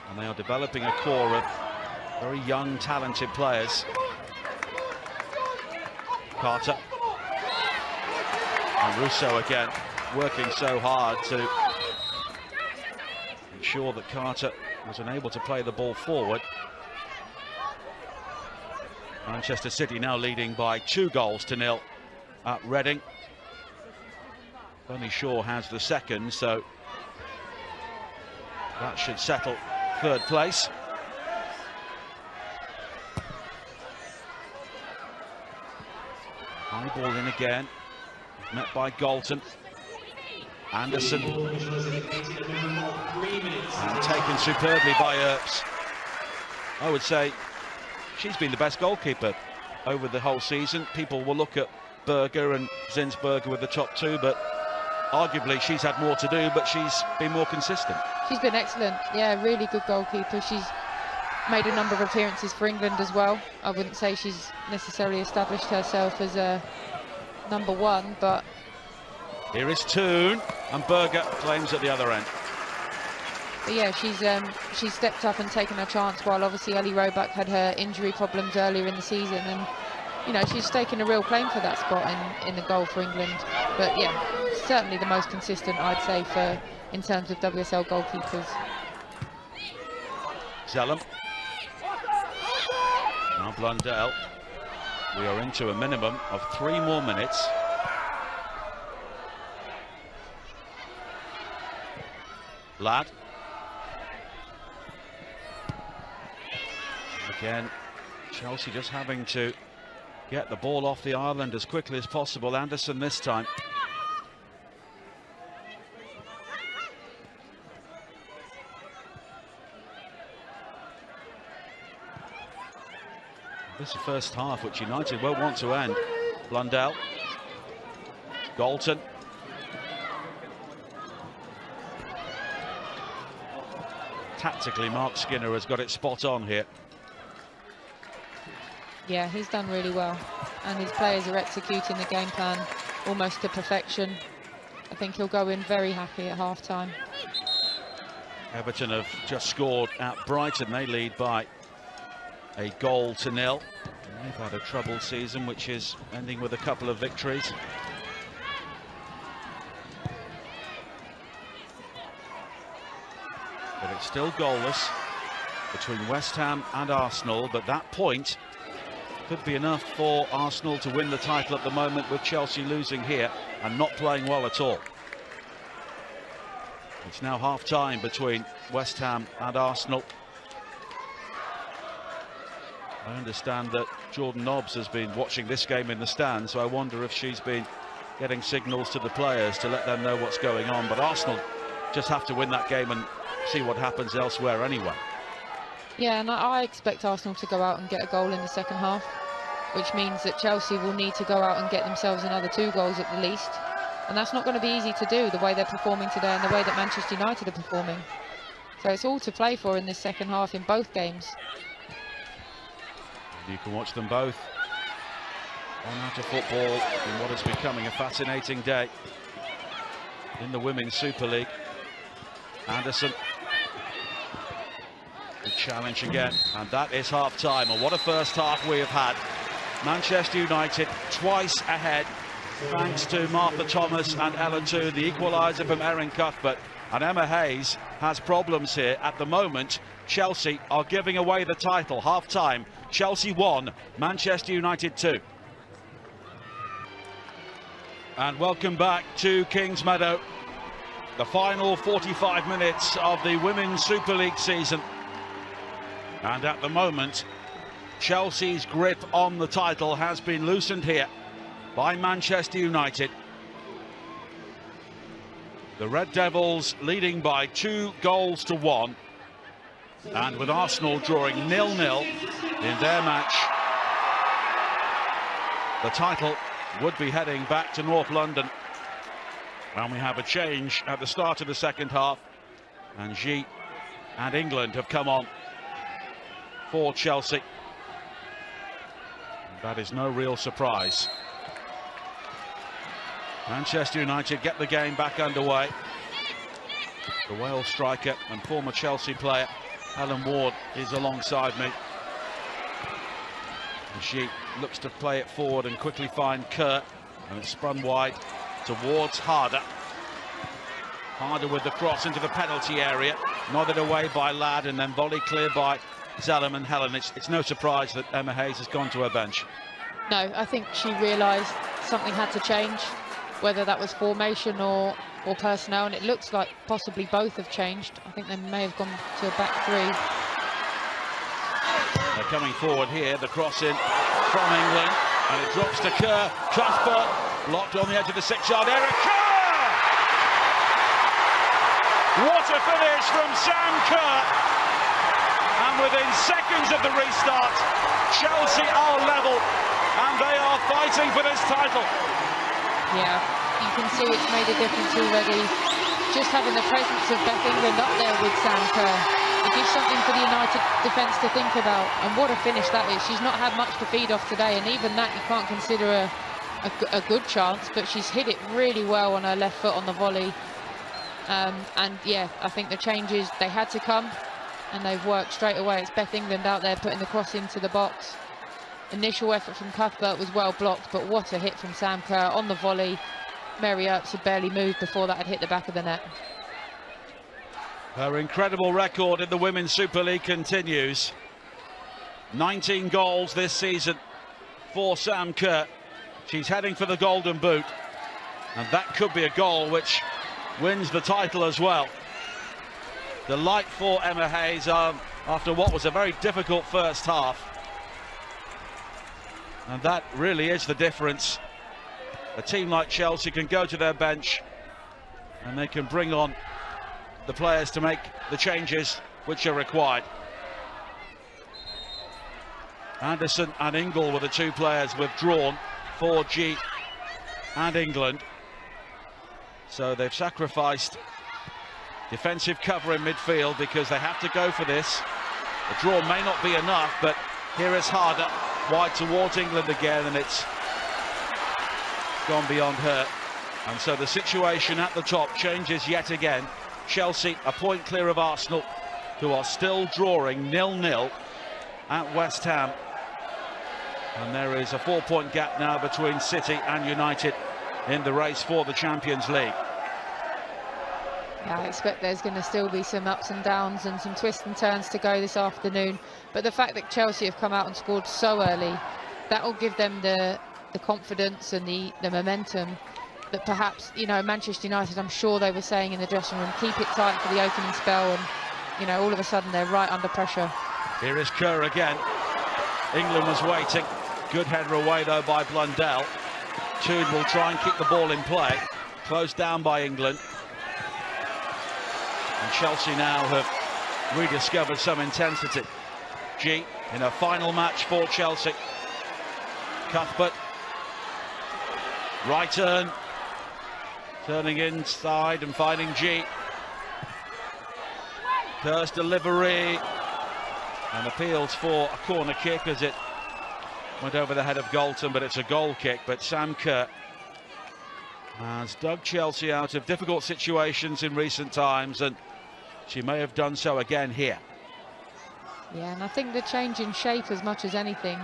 and they are developing a core of very young, talented players. Carter. And Russo again, working so hard to ensure that Carter was unable to play the ball forward. Manchester City now leading by 2-0 at Reading. Bunny Shaw has the second, so that should settle third place. Through ball in again. Met by Galton. Anderson. And taken superbly by Earps. I would say she's been the best goalkeeper over the whole season. People will look at Berger and Zinsberger with the top two, but arguably she's had more to do, but she's been more consistent. She's been excellent. Yeah, really good goalkeeper. She's made a number of appearances for England as well. I wouldn't say she's necessarily established herself as a number one, but... Here is Toon, and Berger claims at the other end. But yeah, she's stepped up and taken her chance, while obviously Ellie Roebuck had her injury problems earlier in the season, and you know, she's taken a real claim for that spot in the goal for England. But yeah, certainly the most consistent, I'd say, in terms of WSL goalkeepers. Zellum. Now Blundell. We are into a minimum of 3 more minutes. Ladd. Again, Chelsea just having to get the ball off the island as quickly as possible. Anderson this time. This is the first half which United won't want to end. Blundell. Galton. Tactically, Mark Skinner has got it spot on here. Yeah, he's done really well, and his players are executing the game plan almost to perfection. I think he'll go in very happy at half-time. Everton have just scored at Brighton. They lead by a 1-0. They've had a troubled season, which is ending with a couple of victories. But it's still goalless between West Ham and Arsenal, but that point could be enough for Arsenal to win the title at the moment, with Chelsea losing here and not playing well at all. It's now half-time between West Ham and Arsenal. I understand that Jordan Nobbs has been watching this game in the stand, so I wonder if she's been getting signals to the players to let them know what's going on. But Arsenal just have to win that game and see what happens elsewhere anyway. Yeah, and I expect Arsenal to go out and get a goal in the second half, which means that Chelsea will need to go out and get themselves another 2 goals at the least. And that's not going to be easy to do, the way they're performing today and the way that Manchester United are performing. So it's all to play for in this second half in both games. You can watch them both on Out of Football in what is becoming a fascinating day in the Women's Super League. Anderson. Good challenge again, and that is half-time. And what a first half we have had. Manchester United twice ahead, thanks to Martha Thomas and Ella Toon, the equaliser from Erin Cuthbert. And Emma Hayes has problems here at the moment. Chelsea are giving away the title. Half-time, Chelsea 1, Manchester United 2. And welcome back to Kingsmeadow. The final 45 minutes of the Women's Super League season. And at the moment, Chelsea's grip on the title has been loosened here by Manchester United. The Red Devils leading by 2-1, and with Arsenal drawing 0-0 in their match, the title would be heading back to North London. And we have a change at the start of the second half, and G and England have come on for Chelsea. That is no real surprise. Manchester United get the game back underway. The Wales striker and former Chelsea player Alan Ward is alongside me. And she looks to play it forward and quickly find Kurt, and it's spun wide towards Harder. Harder with the cross into the penalty area, nodded away by Ladd, and then volley clear by Zellum and Helen. It's no surprise that Emma Hayes has gone to her bench. No, I think she realised something had to change, whether that was formation or personnel, and it looks like possibly both have changed. I think they may have gone to a back 3. They're coming forward here, the cross in from England, And it drops to Kerr. Cuthbert blocked on the edge of the 6-yard area. Kerr! What a finish from Sam Kerr. And within seconds of the restart, Chelsea are level and they are fighting for this title. Yeah, you can see it's made a difference already. Just having the presence of Beth England up there with Sam Kerr, it gives something for the United defence to think about. And what a finish that is. She's not had much to feed off today, and even that you can't consider a good chance, but she's hit it really well on her left foot on the volley. And yeah, I think the changes, they had to come, and they've worked straight away. It's Beth England out there putting the cross into the box. Initial effort from Cuthbert was well blocked, but what a hit from Sam Kerr on the volley. Mary Earps had barely moved before that had hit the back of the net. Her incredible record in the Women's Super League continues. 19 goals this season for Sam Kerr. She's heading for the Golden Boot, and that could be a goal which wins the title as well. Delight for Emma Hayes after what was a very difficult first half. And that really is the difference. A team like Chelsea can go to their bench and they can bring on the players to make the changes which are required. Anderson and Ingle were the two players withdrawn for G and England. So they've sacrificed defensive cover in midfield because they have to go for this. A draw may not be enough, but here is Harder wide towards England again, and it's gone beyond her. And so the situation at the top changes yet again. Chelsea a point clear of Arsenal, who are still drawing 0-0 at West Ham. And there is a 4-point gap now between City and United in the race for the Champions League. Yeah, I expect there's going to still be some ups and downs and some twists and turns to go this afternoon. But the fact that Chelsea have come out and scored so early, that will give them the confidence and the momentum that perhaps, you know, Manchester United, I'm sure they were saying in the dressing room, keep it tight for the opening spell, and, you know, all of a sudden they're right under pressure. Here is Kerr again. England was waiting. Good header away though by Blundell. Toon will try and keep the ball in play. Closed down by England. And Chelsea now have rediscovered some intensity. G in a final match for Chelsea. Cuthbert. Right turn. Turning inside and finding G. Kerr's delivery. And appeals for a corner kick as it went over the head of Galton, but it's a goal kick. But Sam Kerr has dug Chelsea out of difficult situations in recent times, and she may have done so again here. Yeah, and I think the change in shape as much as anything,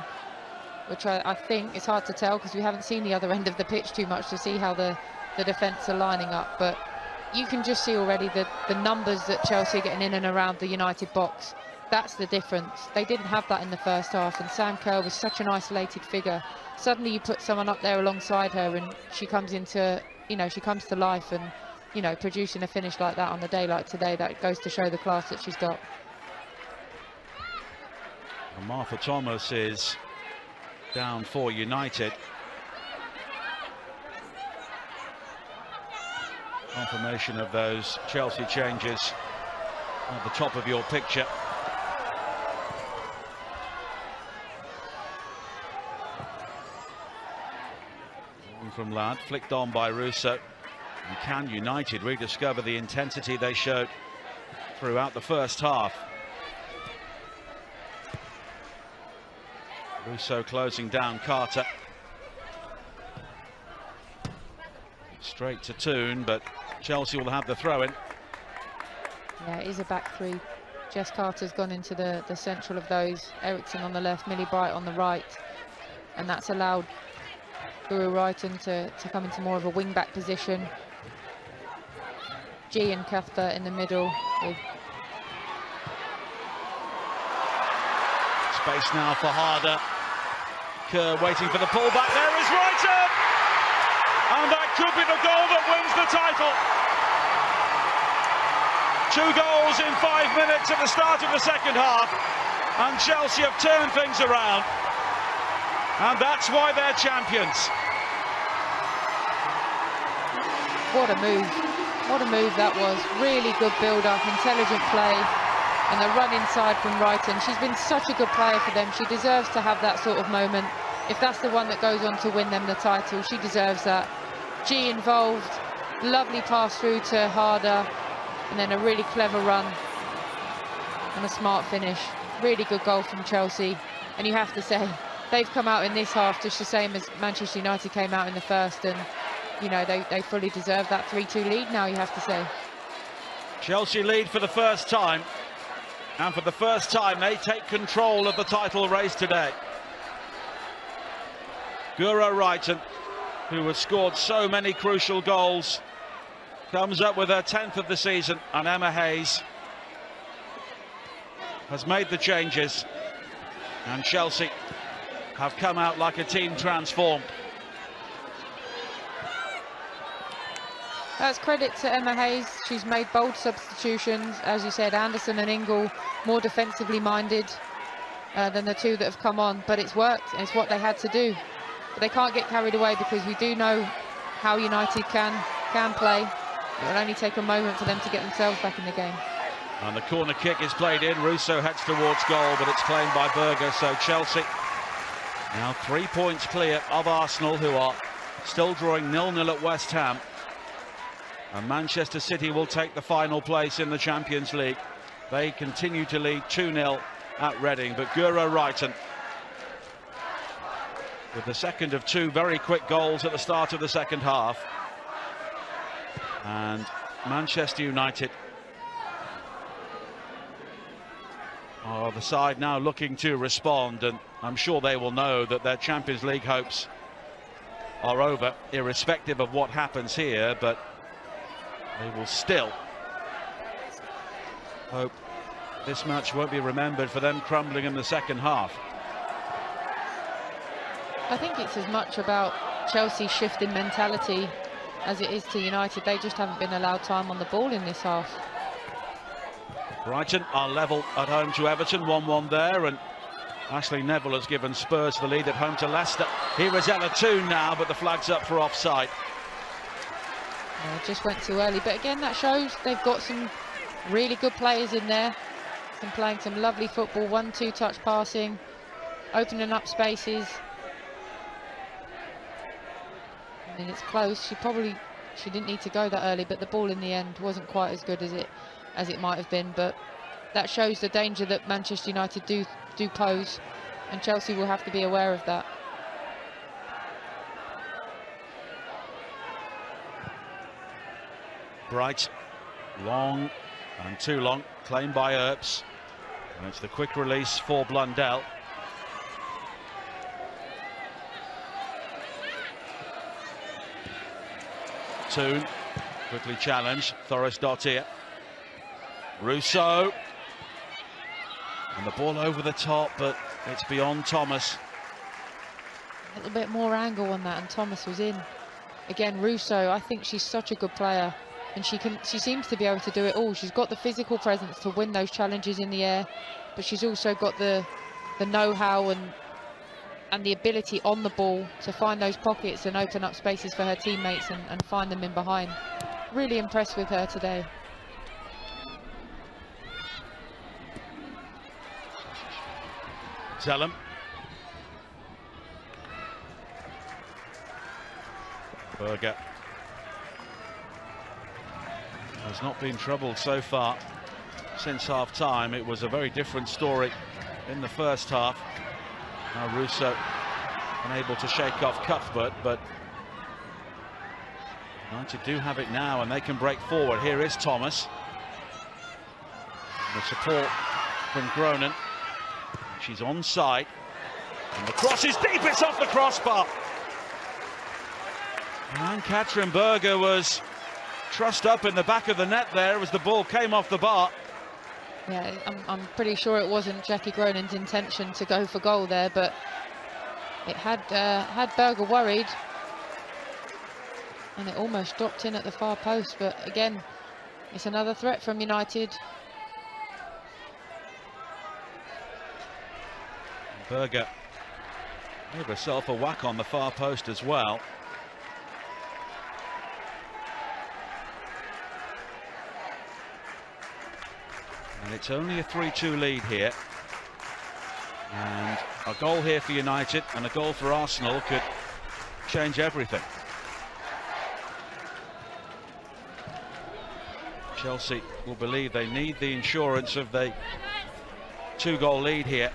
which I think it's hard to tell because we haven't seen the other end of the pitch too much to see how the defence are lining up, but you can just see already the numbers that Chelsea are getting in and around the United box. That's the difference. They didn't have that in the first half, and Sam Kerr was such an isolated figure. Suddenly you put someone up there alongside her and she comes into, you know, she comes to life, and, you know, producing a finish like that on a day like today, that goes to show the class that she's got. And Martha Thomas is down for United. Confirmation of those Chelsea changes at the top of your picture. From Ladd, flicked on by Russo. And can United rediscover the intensity they showed throughout the first half? Russo closing down Carter. Straight to Toon, but Chelsea will have the throw-in. Yeah, it is a back three. Jess Carter's gone into the central of those. Eriksson on the left, Millie Bright on the right. And that's allowed Guru Wrighton to come into more of a wing-back position. G and Cuthbert in the middle. With space now for Harder. Kerr waiting for the pullback. There is Wrighton! And that could be the goal that wins the title. 2 goals in 5 minutes at the start of the second half, and Chelsea have turned things around. And that's why they're champions. What a move. What a move that was. Really good build-up, intelligent play, and the run inside from Wrighton. She's been such a good player for them. She deserves to have that sort of moment. If that's the one that goes on to win them the title, she deserves that. G involved, lovely pass through to Harder, and then a really clever run and a smart finish. Really good goal from Chelsea. And you have to say, they've come out in this half just the same as Manchester United came out in the first, and you know, they fully deserve that 3-2 lead now, you have to say. Chelsea lead for the first time, and for the first time they take control of the title race today. Guro Wrighton, who has scored so many crucial goals, comes up with her 10th of the season, and Emma Hayes has made the changes, and Chelsea have come out like a team transformed. That's credit to Emma Hayes. She's made bold substitutions. As you said, Anderson and Ingle more defensively minded than the two that have come on, but it's worked, and it's what they had to do. But they can't get carried away, because we do know how United can play. It will only take a moment for them to get themselves back in the game. And the corner kick is played in. Russo heads towards goal, but it's claimed by Berger. So Chelsea now 3 points clear of Arsenal, who are still drawing 0-0 at West Ham. And Manchester City will take the final place in the Champions League. They continue to lead 2-0 at Reading, but Guro Wrighton with the second of two very quick goals at the start of the second half. And Manchester United are the side now looking to respond, and I'm sure they will know that their Champions League hopes are over, irrespective of what happens here, but they will still hope this match won't be remembered for them crumbling in the second half. I think it's as much about Chelsea's shift in mentality as it is to United. They just haven't been allowed time on the ball in this half. Brighton are level at home to Everton, 1-1 there, and Ashley Neville has given Spurs the lead at home to Leicester. Here is Ella Toon now, but the flag's up for offside. Just went too early, but again, that shows they've got some really good players in there, and playing some lovely football, 1-2 touch passing, opening up spaces. I mean, it's close. She didn't need to go that early, but the ball in the end wasn't quite as good as it might have been. But that shows the danger that Manchester United do pose, and Chelsea will have to be aware of that. Bright, long and too long, claimed by Earps, and it's the quick release for Blundell. Toon, quickly challenged, Thoris Dottir. Russo, and the ball over the top, but it's beyond Thomas. A little bit more angle on that, and Thomas was in. Again, Russo, I think she's such a good player, and she seems to be able to do it all. She's got the physical presence to win those challenges in the air, but she's also got the know-how and the ability on the ball to find those pockets and open up spaces for her teammates and find them in behind. Really impressed with her today. Zellum. Berger has not been troubled so far since half-time. It was a very different story in the first half. Now Russo unable to shake off Cuthbert, but United do have it now, and they can break forward. Here is Thomas. The support from Groenen. She's onside, and the cross is deep. It's off the crossbar. And Katrin Berger was trussed up in the back of the net there as the ball came off the bar. Yeah, I'm pretty sure it wasn't Jackie Groenen's intention to go for goal there, but it had Berger worried, and it almost dropped in at the far post. But again, it's another threat from United. Berger Gave herself a whack on the far post as well. And it's only a 3-2 lead here. And a goal here for United and a goal for Arsenal could change everything. Chelsea will believe they need the insurance of the 2-goal lead here.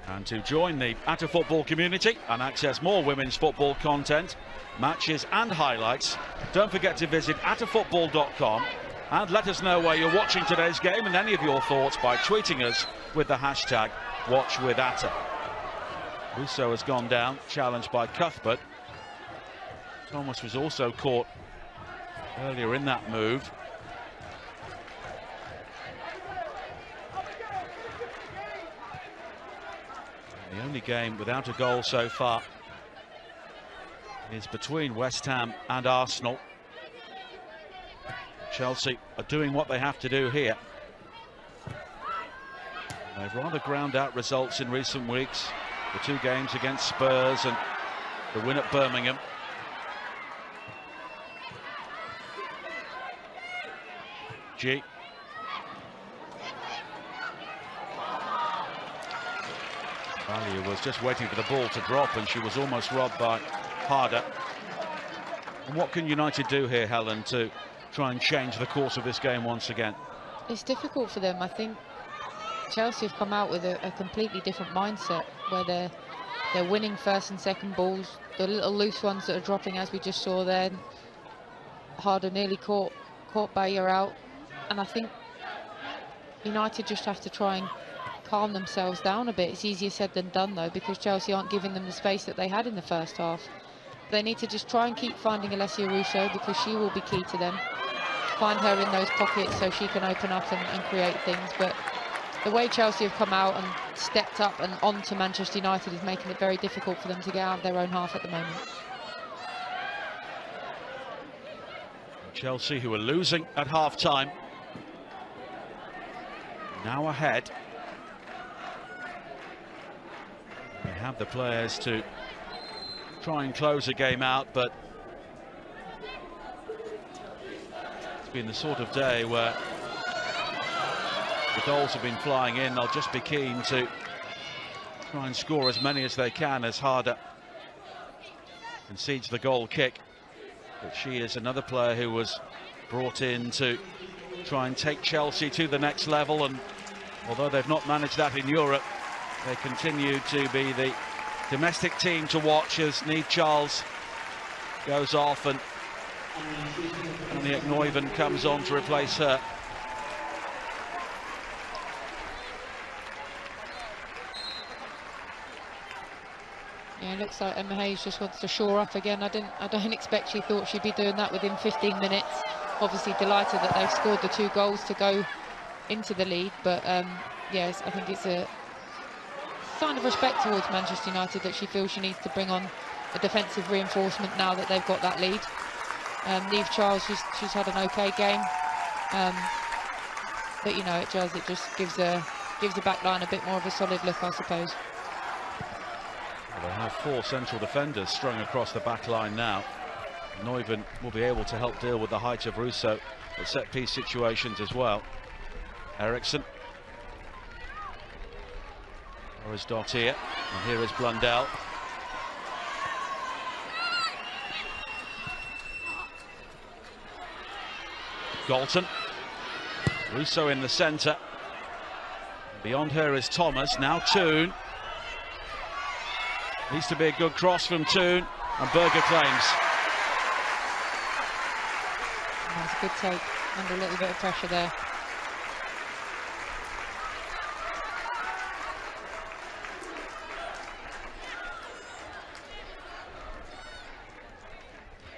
And to join the Atta Football community and access more women's football content, matches and highlights, don't forget to visit attafootball.com and let us know where you're watching today's game and any of your thoughts by tweeting us with the hashtag WatchWithAtta. Russo has gone down, challenged by Cuthbert. Thomas was also caught earlier in that move. The only game without a goal so far is between West Ham and Arsenal. Chelsea are doing what they have to do here. They've rather ground out results in recent weeks. The 2 games against Spurs and the win at Birmingham. G. Valia was just waiting for the ball to drop and she was almost robbed by Harder. And what can United do here, Helen, to try and change the course of this game once again? It's difficult for them. I think Chelsea have come out with a completely different mindset where they're winning first and second balls. The little loose ones that are dropping, as we just saw there. Harder nearly caught Bayer out. And I think United just have to try and calm themselves down a bit. It's easier said than done, though, because Chelsea aren't giving them the space that they had in the first half. They need to just try and keep finding Alessia Russo, because she will be key to them. Find her in those pockets so she can open up and create things. But the way Chelsea have come out and stepped up and on to Manchester United is making it very difficult for them to get out of their own half at the moment. Chelsea, who are losing at half-time, now ahead. They have the players to try and close a game out, but it's been the sort of day where the goals have been flying in. They'll just be keen to try and score as many as they can as Harder concedes the goal kick. But she is another player who was brought in to try and take Chelsea to the next level, and although they've not managed that in Europe, they continue to be the domestic team to watch as Niamh Charles goes off and Niamh Neuven comes on to replace her. Yeah, it looks like Emma Hayes just wants to shore up again. I don't expect she thought she'd be doing that within 15 minutes. Obviously delighted that they've scored the 2 goals to go into the lead, but yes, I think it's a sign of respect towards Manchester United that she feels she needs to bring on a defensive reinforcement now that they've got that lead. Niamh Charles, she's had an okay game, but you know, it just gives the back line a bit more of a solid look, I suppose. Well, they have 4 central defenders strung across the back line now. Neuven will be able to help deal with the height of Russo at set-piece situations as well. Eriksson. There is Dot here, and here is Blundell. Galton. Russo in the centre. Beyond her is Thomas, now Toon. Needs to be a good cross from Toon, and Berger claims. That's a good take, under a little bit of pressure there.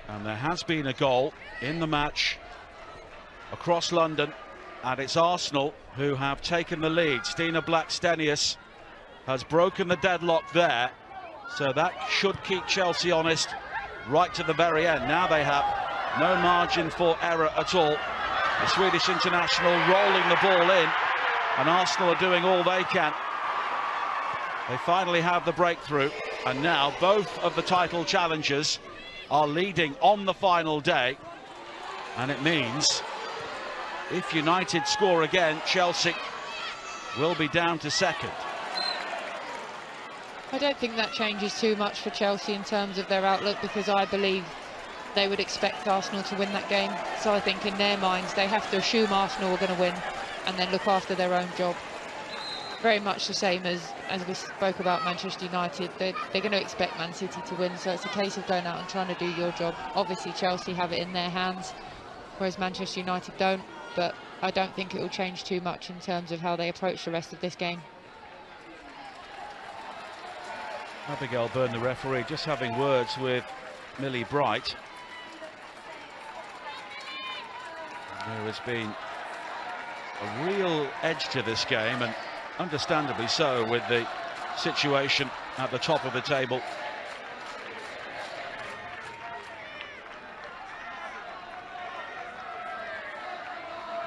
And there has been a goal in the match across London, and it's Arsenal who have taken the lead. Stina Blackstenius has broken the deadlock there, so that should keep Chelsea honest right to the very end. Now they have no margin for error at all. The Swedish international rolling the ball in, and Arsenal are doing all they can They finally have the breakthrough, and now both of the title challengers are leading on the final day, and it means if United score again, Chelsea will be down to second. I don't think that changes too much for Chelsea in terms of their outlook, because I believe they would expect Arsenal to win that game. So I think in their minds they have to assume Arsenal are going to win and then look after their own job. Very much the same as we spoke about Manchester United. They're going to expect Man City to win, so it's a case of going out and trying to do your job. Obviously Chelsea have it in their hands, whereas Manchester United don't, but I don't think it will change too much in terms of how they approach the rest of this game. Abigail Byrne, the referee, just having words with Millie Bright. There has been a real edge to this game, and understandably so, with the situation at the top of the table.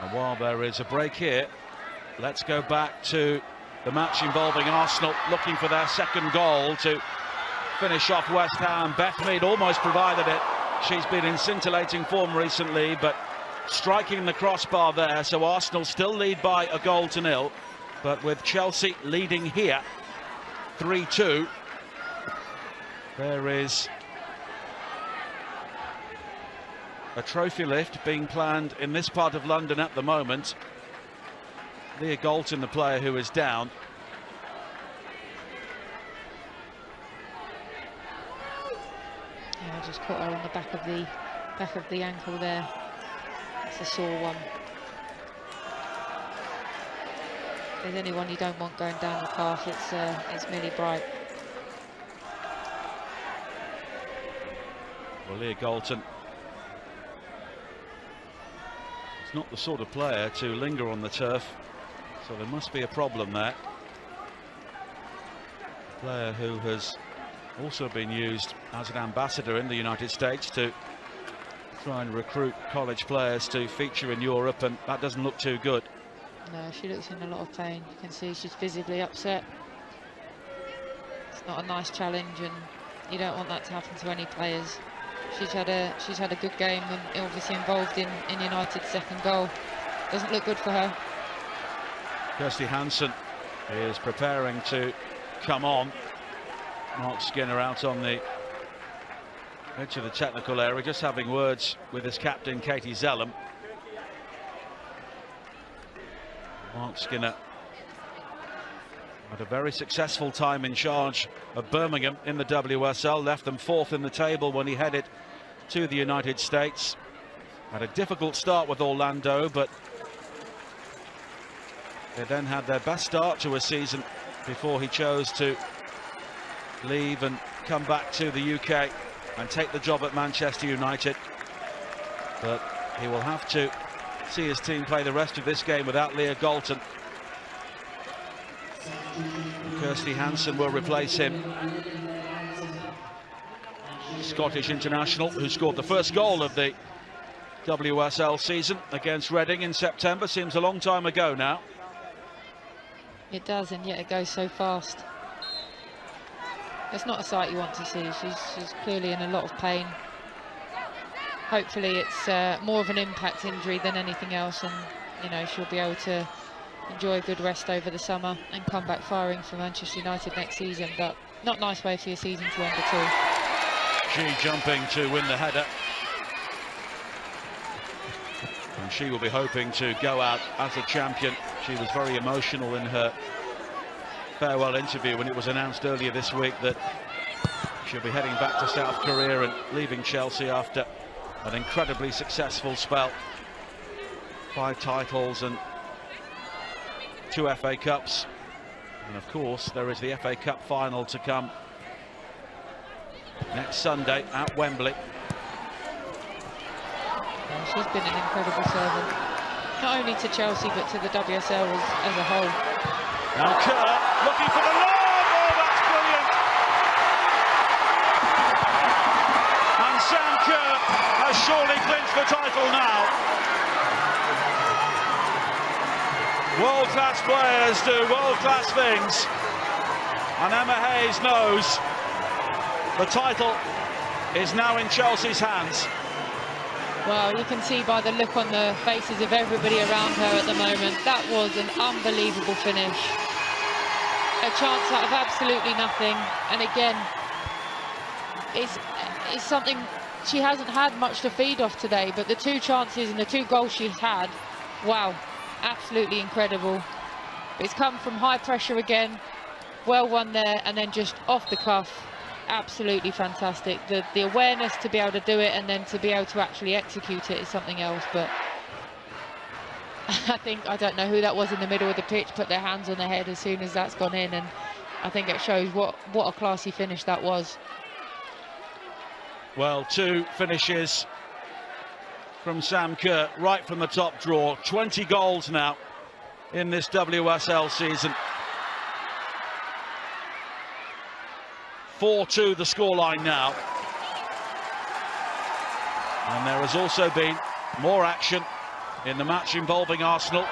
And while there is a break here, let's go back to the match involving Arsenal, looking for their second goal to finish off West Ham. Beth Mead almost provided it. She's been in scintillating form recently, but striking the crossbar there, so Arsenal still lead by a goal to nil, but with Chelsea leading here 3-2. There is a trophy lift being planned in this part of London at the moment. Leah Galton, the player who is down. Yeah, I just caught her on the back of the ankle there. It's a sore one. If there's anyone you don't want going down the path, it's Millie Bright. Well, Leah Galton is not the sort of player to linger on the turf, so there must be a problem there. A player who has also been used as an ambassador in the United States to try and recruit college players to feature in Europe, and that doesn't look too good. No, she looks in a lot of pain. You can see she's visibly upset. It's not a nice challenge, and you don't want that to happen to any players. She's had a good game, and obviously involved in United's second goal. Doesn't look good for her. Kirsty Hansen is preparing to come on. Mark Skinner out on the edge of the technical area, just having words with his captain, Katie Zellum. Mark Skinner had a very successful time in charge of Birmingham in the WSL, left them fourth in the table when he headed to the United States. Had a difficult start with Orlando, but they then had their best start to a season before he chose to leave and come back to the UK and take the job at Manchester United. But he will have to see his team play the rest of this game without Leah Galton. Kirsty Hansen will replace him. Scottish international who scored the first goal of the WSL season against Reading in September. Seems a long time ago now. It does, and yet it goes so fast. It's not a sight you want to see. She's clearly in a lot of pain. Hopefully it's more of an impact injury than anything else, and you know, she'll be able to enjoy a good rest over the summer and come back firing for Manchester United next season. But not a nice way for your season to end at all. She jumping to win the header, and she will be hoping to go out as a champion. She was very emotional in her farewell interview when it was announced earlier this week that she'll be heading back to South Korea and leaving Chelsea after an incredibly successful spell. 5 titles and 2 FA Cups, and of course there is the FA Cup final to come next Sunday at Wembley. Yeah, she's been an incredible servant, not only to Chelsea but to the WSL as a whole. Now Kerr looking for the lob. Oh, that's brilliant! And Sam Kerr has surely clinched the title now. World-class players do world-class things. And Emma Hayes knows the title is now in Chelsea's hands. Well, you can see by the look on the faces of everybody around her at the moment, that was an unbelievable finish. A chance out of absolutely nothing. And again, it's something she hasn't had much to feed off today, but the 2 chances and the 2 goals she's had, wow, absolutely incredible. It's come from high pressure again, well won there, and then just off the cuff. Absolutely fantastic. The awareness to be able to do it and then to be able to actually execute it is something else. But I don't know who that was in the middle of the pitch, put their hands on their head as soon as that's gone in, and I think it shows what a classy finish that was. Well, 2 finishes from Sam Kerr right from the top draw. 20 goals now in this WSL season. 4-2 the scoreline now. And there has also been more action in the match involving Arsenal.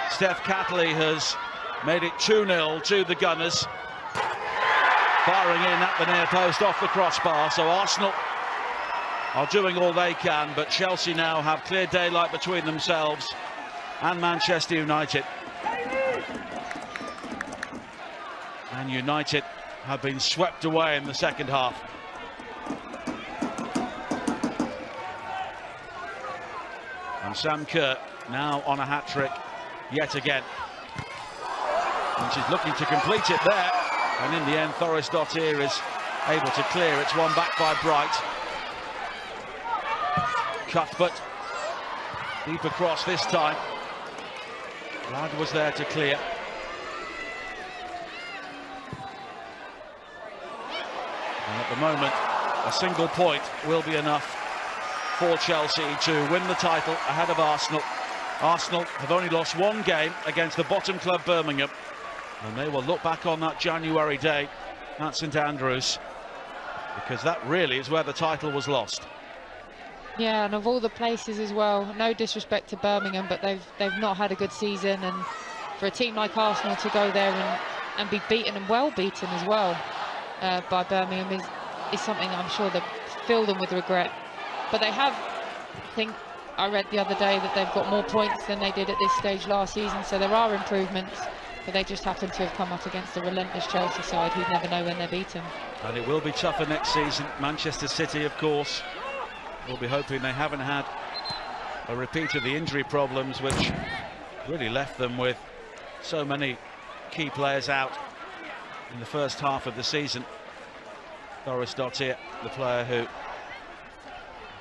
Steph Catley has made it 2-0 to the Gunners. Firing in at the near post off the crossbar, so Arsenal are doing all they can, but Chelsea now have clear daylight between themselves and Manchester United. And United have been swept away in the second half. And Sam Kerr now on a hat-trick yet again. And she's looking to complete it there. And in the end, Thoris-Dottir is able to clear. It's won back by Bright. Cuthbert deep across this time. Ladd was there to clear. And at the moment, a single point will be enough for Chelsea to win the title ahead of Arsenal. Arsenal have only lost 1 game against the bottom club Birmingham, and they will look back on that January day at St Andrews, because that really is where the title was lost. Yeah, and of all the places as well, no disrespect to Birmingham, but they've not had a good season, and for a team like Arsenal to go there and be beaten, and well beaten as well, by Birmingham is something I'm sure that fill them with regret. But they have, I think I read the other day that they've got more points than they did at this stage last season, so there are improvements, but they just happen to have come up against a relentless Chelsea side who never know when they're beaten. And it will be tougher next season. Manchester City, of course, will be hoping they haven't had a repeat of the injury problems which really left them with so many key players out in the first half of the season. Thoris-Dottir, the player who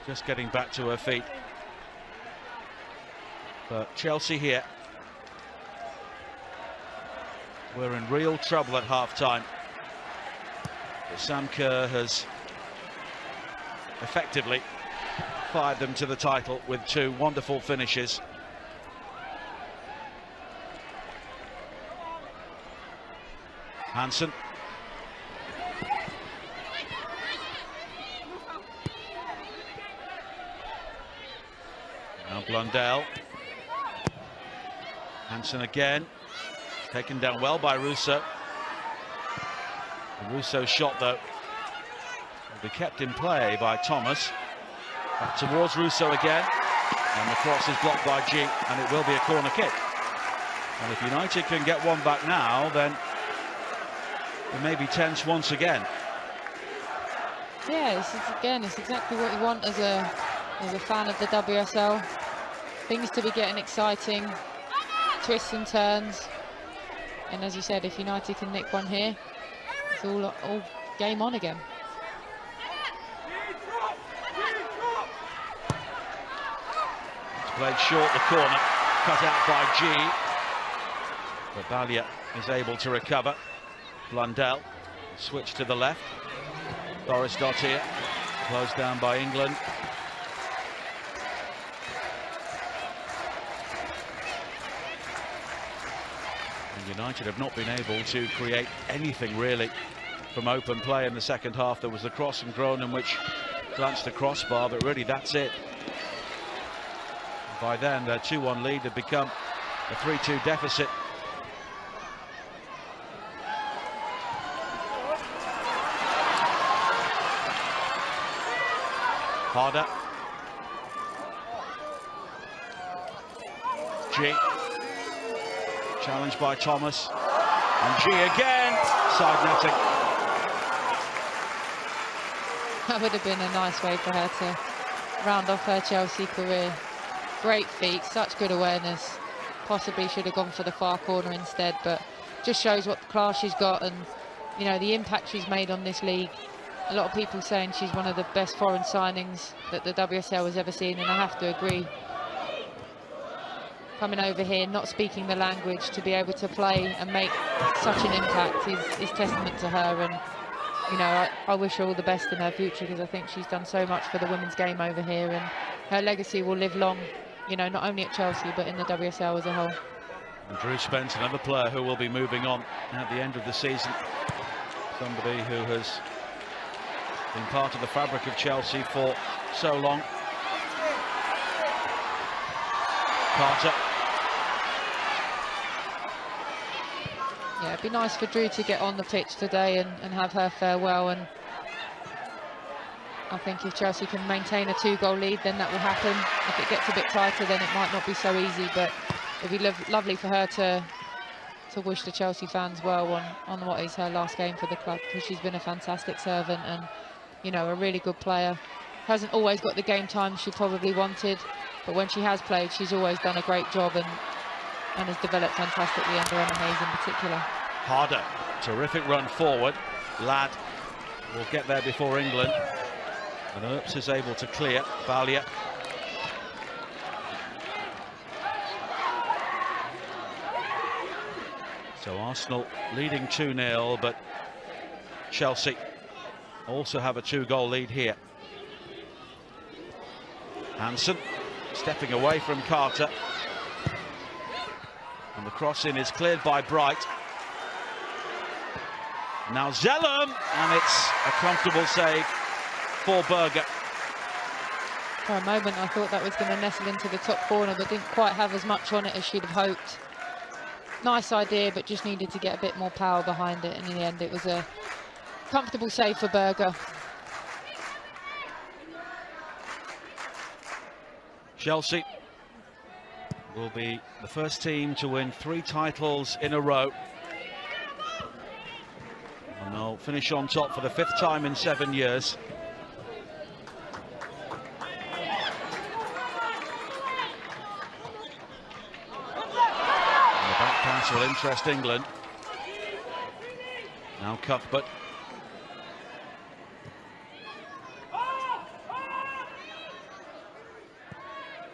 just getting back to her feet. But Chelsea here, we're in real trouble at half-time. But Sam Kerr has effectively fired them to the title with 2 wonderful finishes. Hansen. Now Blundell. Hansen again. Taken down well by Russo. The Russo shot, though, will be kept in play by Thomas. Back towards Russo again. And the cross is blocked by G, and it will be a corner kick. And if United can get one back now, then it may be tense once again. Yeah, it's exactly what you want as a fan of the WSL. Things to be getting exciting, twists and turns. And as you said, if United can nick one here, it's all game on again. It's played short, the corner, cut out by G. But Balia is able to recover. Blundell, switch to the left. Thoris-Dottir, closed down by England. And United have not been able to create anything really from open play in the second half. There was the cross from Groningen which glanced the crossbar, but really that's it. By then their 2-1 lead had become a 3-2 deficit. Harder. G. Challenged by Thomas. And G again. Side netting. That would have been a nice way for her to round off her Chelsea career. Great feet, such good awareness. Possibly should have gone for the far corner instead, but just shows what class she's got and, you know, the impact she's made on this league. A lot of people saying she's one of the best foreign signings that the WSL has ever seen, and I have to agree. Coming over here, not speaking the language, to be able to play and make such an impact is testament to her. And, you know, I wish her all the best in her future, because I think she's done so much for the women's game over here, and her legacy will live long, you know, not only at Chelsea but in the WSL as a whole. And Drew Spence, another player who will be moving on at the end of the season. Somebody who has been part of the fabric of Chelsea for so long. Carter. Yeah, it'd be nice for Drew to get on the pitch today and have her farewell. And I think if Chelsea can maintain a 2-goal lead, then that will happen. If it gets a bit tighter, then it might not be so easy, but it'd be lovely for her to wish the Chelsea fans well on what is her last game for the club, because she's been a fantastic servant and, you know, a really good player. Hasn't always got the game time she probably wanted, but when she has played, she's always done a great job and has developed fantastically under Emma Hayes in particular. Harder, terrific run forward. Ladd will get there before England. And Earps is able to clear. Valia. So Arsenal leading 2-0, but Chelsea also have a 2-goal lead here. Hansen stepping away from Carter. And the cross-in is cleared by Bright. Now Zellum, and it's a comfortable save for Berger. For a moment I thought that was going to nestle into the top corner, but didn't quite have as much on it as she'd have hoped. Nice idea, but just needed to get a bit more power behind it, and in the end it was a comfortable save for Berger. Chelsea will be the first team to win 3 titles in a row. And they'll finish on top for the 5th time in 7 years. And the back pass will interest England. Now Cuthbert.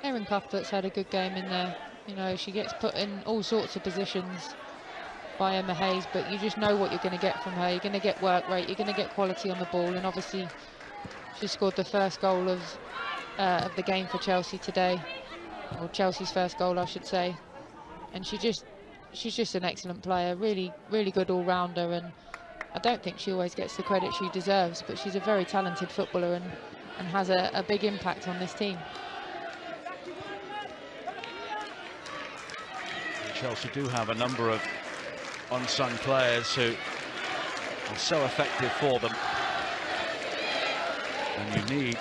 Erin Cuthbert's had a good game in there. You know, she gets put in all sorts of positions by Emma Hayes, but you just know what you're going to get from her. You're going to get work rate, you're going to get quality on the ball, and obviously she scored the first goal of the game for Chelsea today, or Chelsea's first goal I should say. And she's just an excellent player, really good all-rounder, and I don't think she always gets the credit she deserves, but she's a very talented footballer and has a big impact on this team. Chelsea do have a number of unsung players who are so effective for them, and you need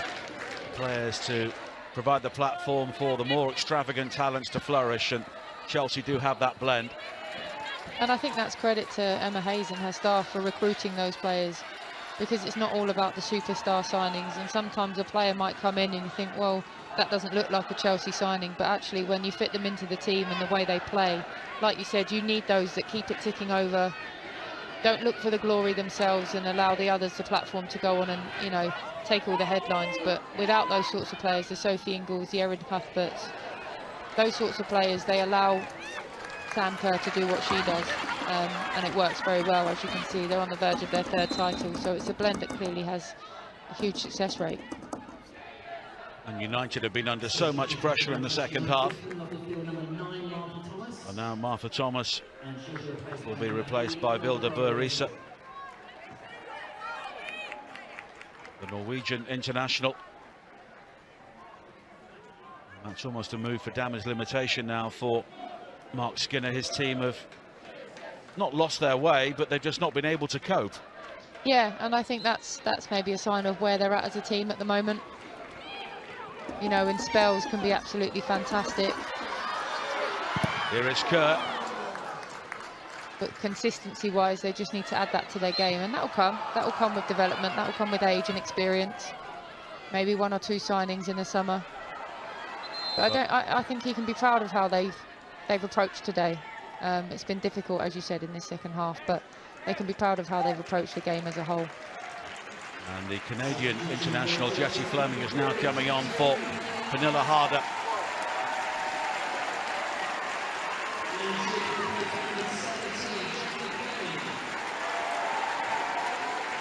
players to provide the platform for the more extravagant talents to flourish, and Chelsea do have that blend. And I think that's credit to Emma Hayes and her staff for recruiting those players, because it's not all about the superstar signings, and sometimes a player might come in and you think, well, that doesn't look like a Chelsea signing, but actually when you fit them into the team and the way they play, like you said, you need those that keep it ticking over, don't look for the glory themselves and allow the others the platform to go on and, you know, take all the headlines. But without those sorts of players, the Sophie Ingalls, the Erin Cuthberts, those sorts of players, they allow Sam Kerr to do what she does, and it works very well. As you can see, they're on the verge of their 3rd title, so it's a blend that clearly has a huge success rate. And United have been under so much pressure in the second half. And now Martha Thomas will be replaced by Vilde Bøe-Riise, the Norwegian international. And that's almost a move for damage limitation now for Mark Skinner. His team have not lost their way, but they've just not been able to cope. Yeah, and I think that's maybe a sign of where they're at as a team at the moment. you know, in spells can be absolutely fantastic. Here is Kerr. But consistency-wise, they just need to add that to their game, and that'll come. That'll come with development. That'll come with age and experience. Maybe 1 or 2 signings in the summer. But I think he can be proud of how they've approached today. It's been difficult, as you said, in this second half, but they can be proud of how they've approached the game as a whole. And the Canadian international Jessie Fleming is now coming on for Pernilla Harder.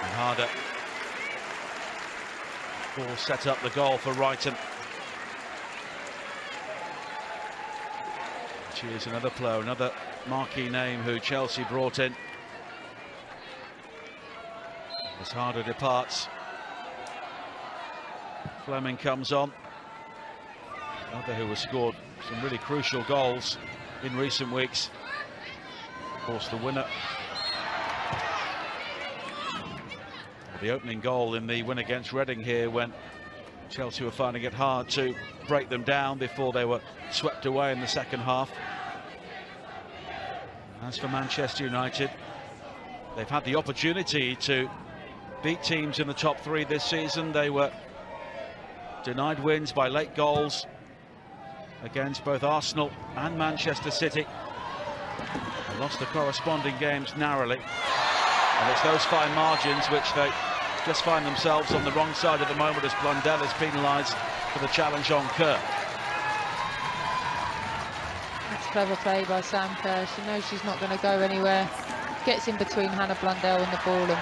And Harder will set up the goal for Brighton. She is another player, another marquee name who Chelsea brought in. As Harder departs, Fleming comes on. Another who has scored some really crucial goals in recent weeks. Of course, the winner, the opening goal in the win against Reading here, when Chelsea were finding it hard to break them down before they were swept away in the second half. As for Manchester United, they've had the opportunity to beat teams in the top 3 this season. They were denied wins by late goals against both Arsenal and Manchester City. They lost the corresponding games narrowly, and it's those fine margins which they just find themselves on the wrong side at the moment, as Blundell is penalised for the challenge on Kerr. That's clever play by Sam Kerr. She knows she's not going to go anywhere. Gets in between Hannah Blundell and the ball, and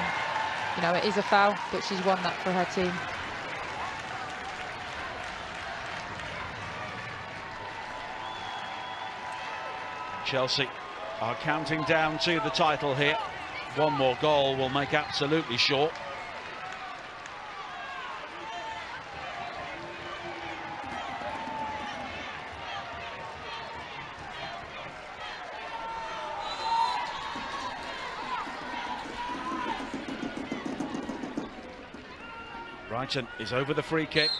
you know, it is a foul, but she's won that for her team. Chelsea are counting down to the title here. 1 more goal will make absolutely sure. Brighton is over the free kick.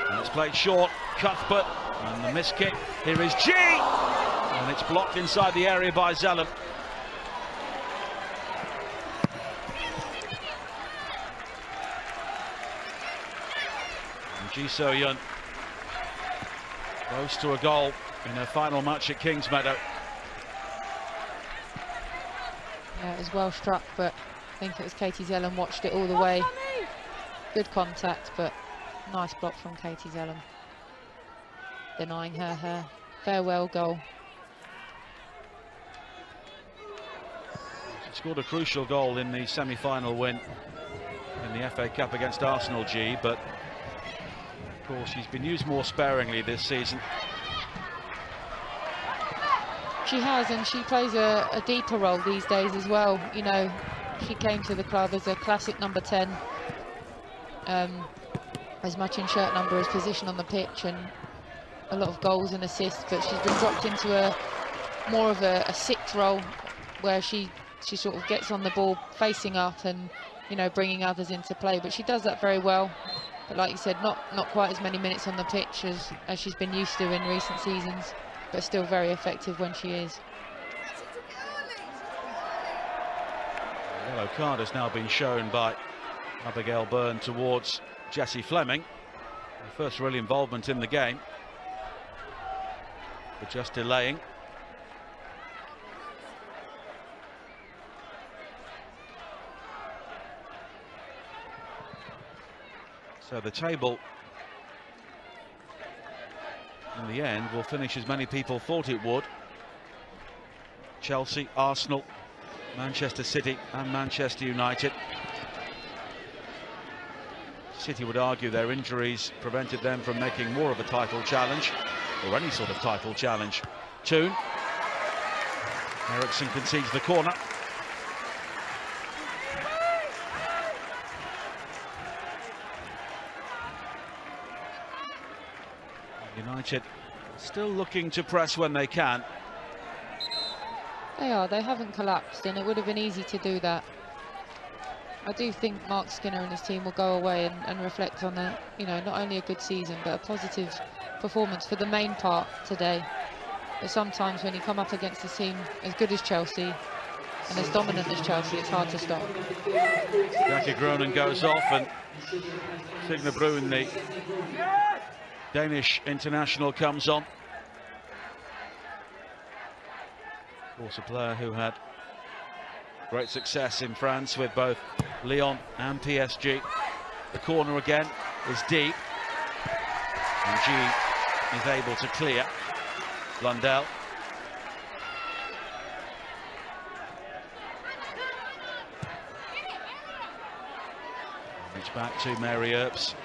And it's played short. Cuthbert and the missed kick. Here is G! And it's blocked inside the area by Zellum. And Ji So-yun goes to a goal in her final match at Kingsmeadow. Yeah, it was well struck, but I think it was Katie Zellum watched it all the way. Good contact, but nice block from Katie Zellum, denying her farewell goal. She scored a crucial goal in the semi-final win in the FA Cup against Arsenal, G, but of course she's been used more sparingly this season. She has, and she plays a deeper role these days as well. You know, she came to the club as a classic number 10, as much in shirt number as position on the pitch, and a lot of goals and assists, but she's been dropped into a more of a 6 role, where she sort of gets on the ball facing up and, you know, bringing others into play, but she does that very well. But like you said, not quite as many minutes on the pitch as she's been used to in recent seasons, but still very effective when she is. The yellow card has now been shown by Abigail Byrne towards Jessie Fleming. Her first real involvement in the game, but just delaying. So the table, in the end, will finish as many people thought it would. Chelsea, Arsenal, Manchester City and Manchester United. City would argue their injuries prevented them from making more of a title challenge, or any sort of title challenge. Toon. Eriksson concedes the corner. United still looking to press when they can. They are. They haven't collapsed, and it would have been easy to do that. I do think Mark Skinner and his team will go away and reflect on a, not only a good season but a positive performance for the main part today. But sometimes when you come up against a team as good as Chelsea and as dominant as Chelsea, it's hard to stop. Jackie Groenen goes off, and Signe Bruun, the Danish international, comes on. Of course, a player who had great success in France with both Lyon and PSG. The corner again is deep, and G is able to clear. Blundell. It's back to Mary Earps.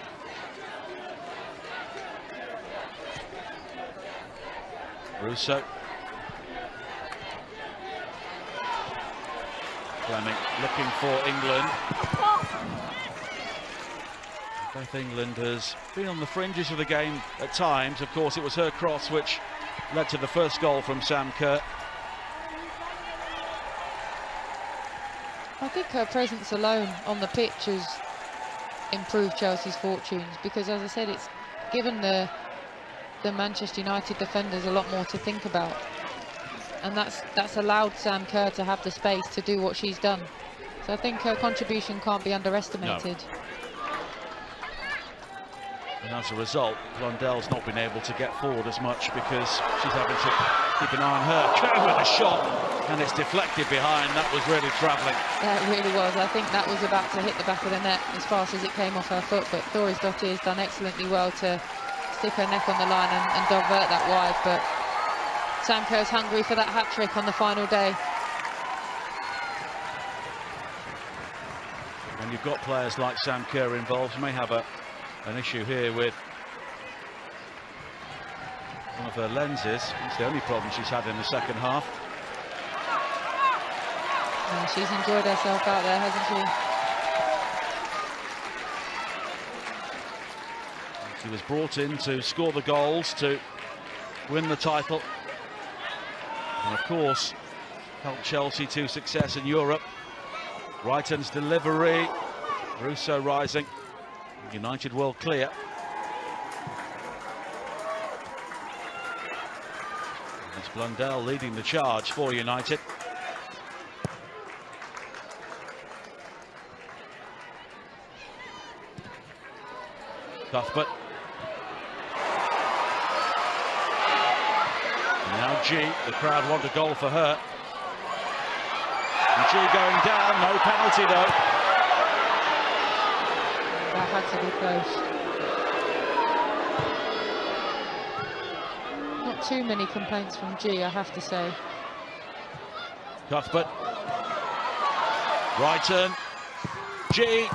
Russo. Fleming looking for England. Both England has been on the fringes of the game at times. Of course, it was her cross which led to the first goal from Sam Kerr. I think her presence alone on the pitch has improved Chelsea's fortunes, because, as I said, it's given the Manchester United defenders a lot more to think about, and that's allowed Sam Kerr to have the space to do what she's done. So I think her contribution can't be underestimated. No. And as a result, Blundell's not been able to get forward as much because she's having to keep an eye on her. Kerr with a shot, and it's deflected behind. That was really travelling. That really was. I think that was about to hit the back of the net as fast as it came off her foot, but Thorisdottir has done excellently well to stick her neck on the line and divert that wide. But Sam Kerr's hungry for that hat-trick on the final day. When you've got players like Sam Kerr involved, you may have an issue here with one of her lenses. It's the only problem she's had in the second half. Yeah, she's enjoyed herself out there, hasn't she? She was brought in to score the goals, to win the title, and of course help Chelsea to success in Europe. Brighton's delivery, Russo rising. United will clear. It's Blundell leading the charge for United. Cuthbert. Now G, the crowd want a goal for her. And G going down, no penalty though. That had to be close. Not too many complaints from G, I have to say. Cuthbert. Brighton. G.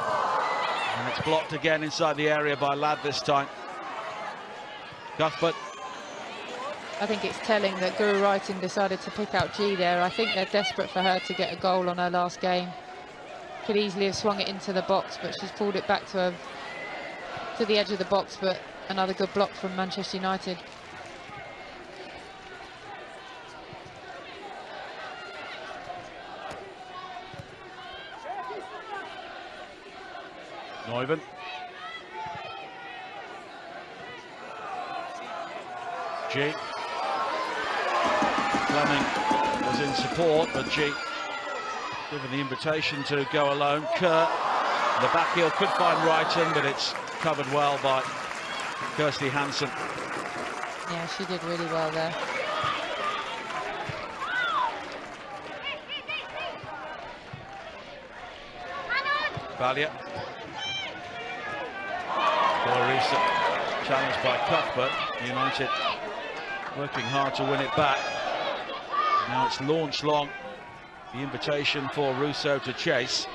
And it's blocked again inside the area by Ladd this time. Cuthbert. I think it's telling that Guru Wrighton decided to pick out G there. I think they're desperate for her to get a goal on her last game. Could easily have swung it into the box, but she's pulled it back to the edge of the box. But another good block from Manchester United. Neuven. G. Fleming was in support, but G given the invitation to go alone. Kerr, the back heel could find Wrighton, but it's covered well by Kirsty Hansen. Yeah, she did really well there. Valier. Borisa challenged by Cuthbert. United working hard to win it back. Now it's launched long. The invitation for Russo to chase.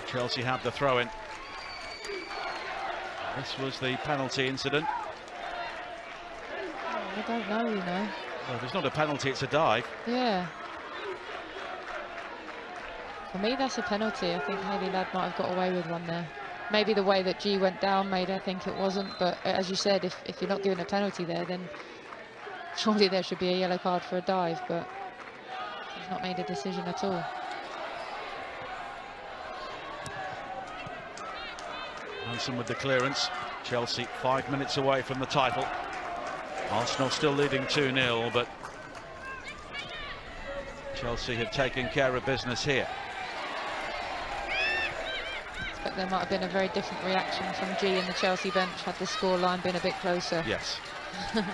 Chelsea have the throw-in. This was the penalty incident. I don't know, you know. Well, if it's not a penalty, it's a dive. Yeah. For me, that's a penalty. I think Hayley Ladd might have got away with one there. Maybe the way that G went down made her think it wasn't, but as you said, if you're not given a penalty there, then surely there should be a yellow card for a dive, but They've not made a decision at all. Hansen with the clearance. Chelsea 5 minutes away from the title. Arsenal still leading 2-0, but Chelsea have taken care of business here. I expect there might have been a very different reaction from G in the Chelsea bench had the scoreline been a bit closer. Yes. And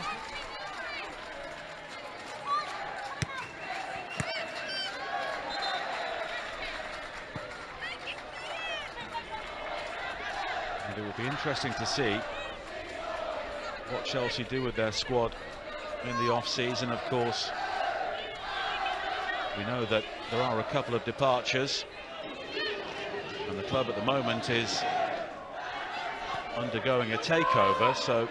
it will be interesting to see what Chelsea do with their squad in the off-season. Of course, we know that there are a couple of departures, and the club at the moment is undergoing a takeover, so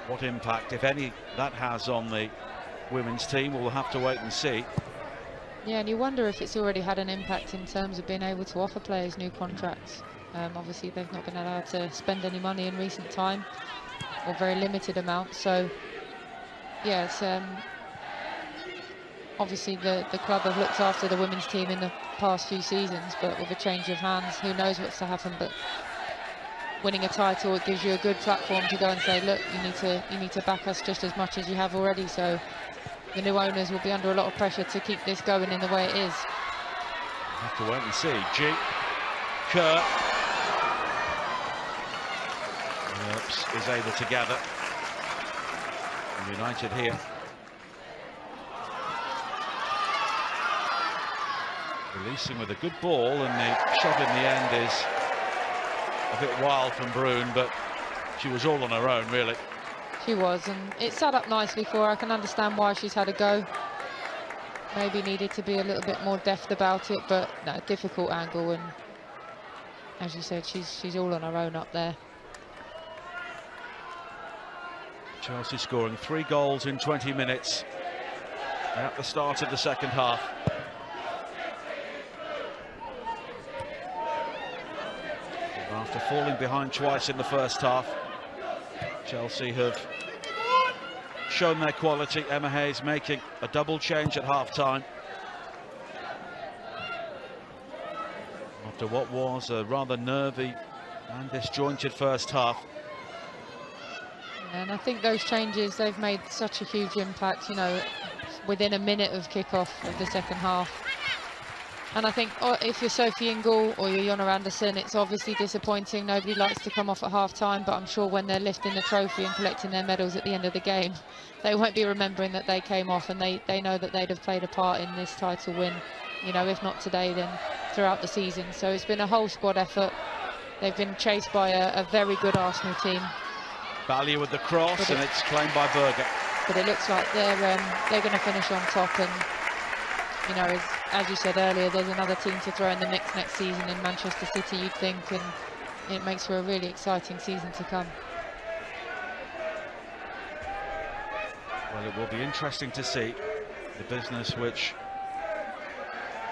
what impact, if any, that has on the women's team, we'll have to wait and see. Yeah, and you wonder if it's already had an impact in terms of being able to offer players new contracts. Obviously, they've not been allowed to spend any money in recent time, or very limited amounts. So, yeah, it's obviously the club have looked after the women's team in the past few seasons, but with a change of hands, who knows what's to happen. But winning a title, it gives you a good platform to go and say, look, you need to back us just as much as you have already. So the new owners will be under a lot of pressure to keep this going in the way it is. We'll have to wait and see. G. Kerr. Earps is able to gather. And United here. Releasing with a good ball, and the shot in the end is a bit wild from Brune, but she was all on her own, really. She was, and it sat up nicely for her. I can understand why she's had a go. Maybe needed to be a little bit more deft about it, but no, difficult angle, and as you said, she's all on her own up there. Chelsea scoring 3 goals in 20 minutes at the start of the second half. After falling behind twice in the first half, Chelsea have shown their quality. Emma Hayes making a double change at half-time after what was a rather nervy and disjointed first half. And I think those changes, they've made such a huge impact, you know, within a minute of kick-off of the second half. And I think if you're Sophie Ingle or you're Jonna Andersson, it's obviously disappointing. Nobody likes to come off at half-time, but I'm sure when they're lifting the trophy and collecting their medals at the end of the game, they won't be remembering that they came off, and they know that they'd have played a part in this title win, you know, if not today, then throughout the season. So it's been a whole squad effort. They've been chased by a very good Arsenal team. Ballier with the cross, and it's claimed by Berger. But it looks like they're going to finish on top, and you know, as you said earlier, there's another team to throw in the mix next season in Manchester City, you'd think, and it makes for a really exciting season to come. Well, it will be interesting to see the business which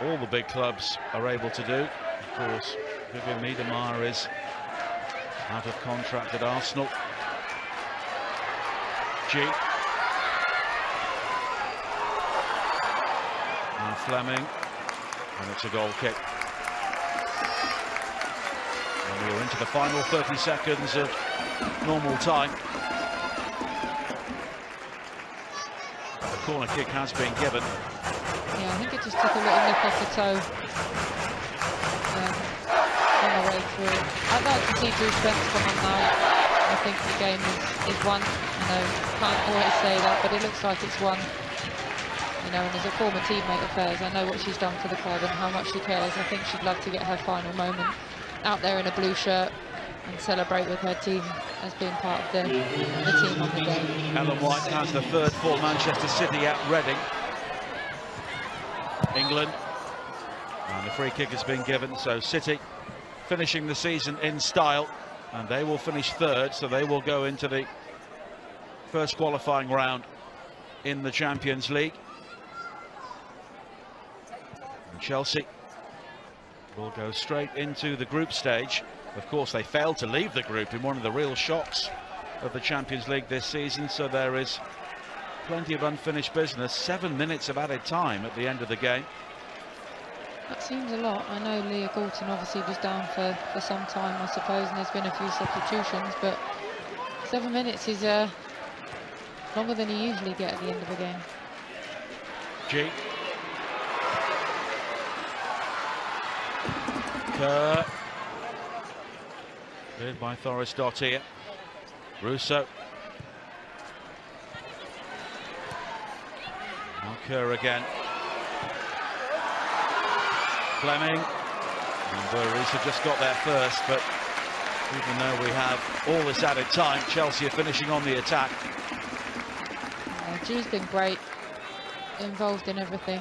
all the big clubs are able to do. Of course, Vivian Miedemar is out of contract at Arsenal. G. And Fleming, and it's a goal kick. And we're into the final 30 seconds of normal time. The corner kick has been given. Yeah, I think it just took a little nip off the toe on the way through. I'd like to see Drew Spence come on now. I think the game is won. I know, can't always say that, but it looks like it's won. You know, and as a former teammate of hers, I know what she's done for the club and how much she cares. I think she'd love to get her final moment out there in a blue shirt and celebrate with her team as being part of the team on the day. Ellen White has the third for Manchester City at Reading. England, and the free kick has been given, so City finishing the season in style, and they will finish third, so they will go into the first qualifying round in the Champions League. And Chelsea will go straight into the group stage. Of course, they failed to leave the group in one of the real shocks of the Champions League this season, so there is plenty of unfinished business. 7 minutes of added time at the end of the game. That seems a lot. I know Leah Galton obviously was down for some time, I suppose, and there's been a few substitutions, but 7 minutes is longer than you usually get at the end of a game. G. Kerr. Cleared by Thorisdottir. Russo. Now Kerr again. Fleming. And Burisa just got there first, but even though we have all this added time, Chelsea are finishing on the attack. G's been great, involved in everything.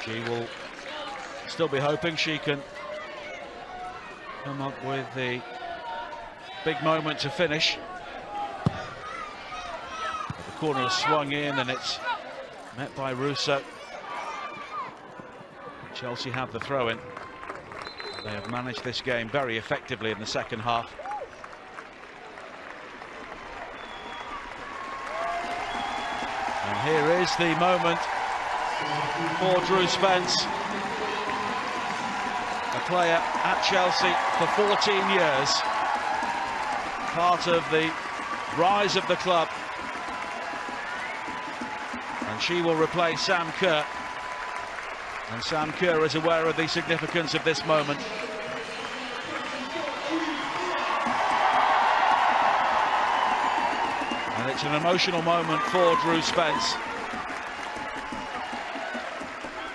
She will still be hoping she can come up with the big moment to finish. The corner has swung in and it's met by Russo. Chelsea have the throw-in. They have managed this game very effectively in the second half. And here is the moment for Drew Spence, a player at Chelsea for 14 years, part of the rise of the club, and she will replace Sam Kerr, and Sam Kerr is aware of the significance of this moment. And it's an emotional moment for Drew Spence.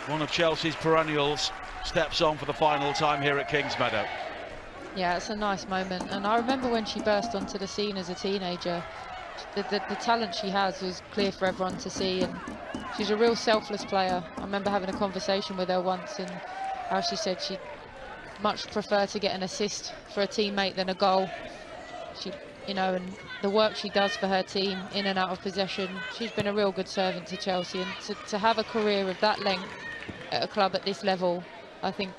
One of Chelsea's perennials steps on for the final time here at Kingsmeadow. Yeah, it's a nice moment, and I remember when she burst onto the scene as a teenager, the talent she has was clear for everyone to see, and she's a real selfless player. I remember having a conversation with her once and how she said she'd much prefer to get an assist for a teammate than a goal. She, you know, and the work she does for her team in and out of possession, she's been a real good servant to Chelsea, and to have a career of that length at a club at this level, I think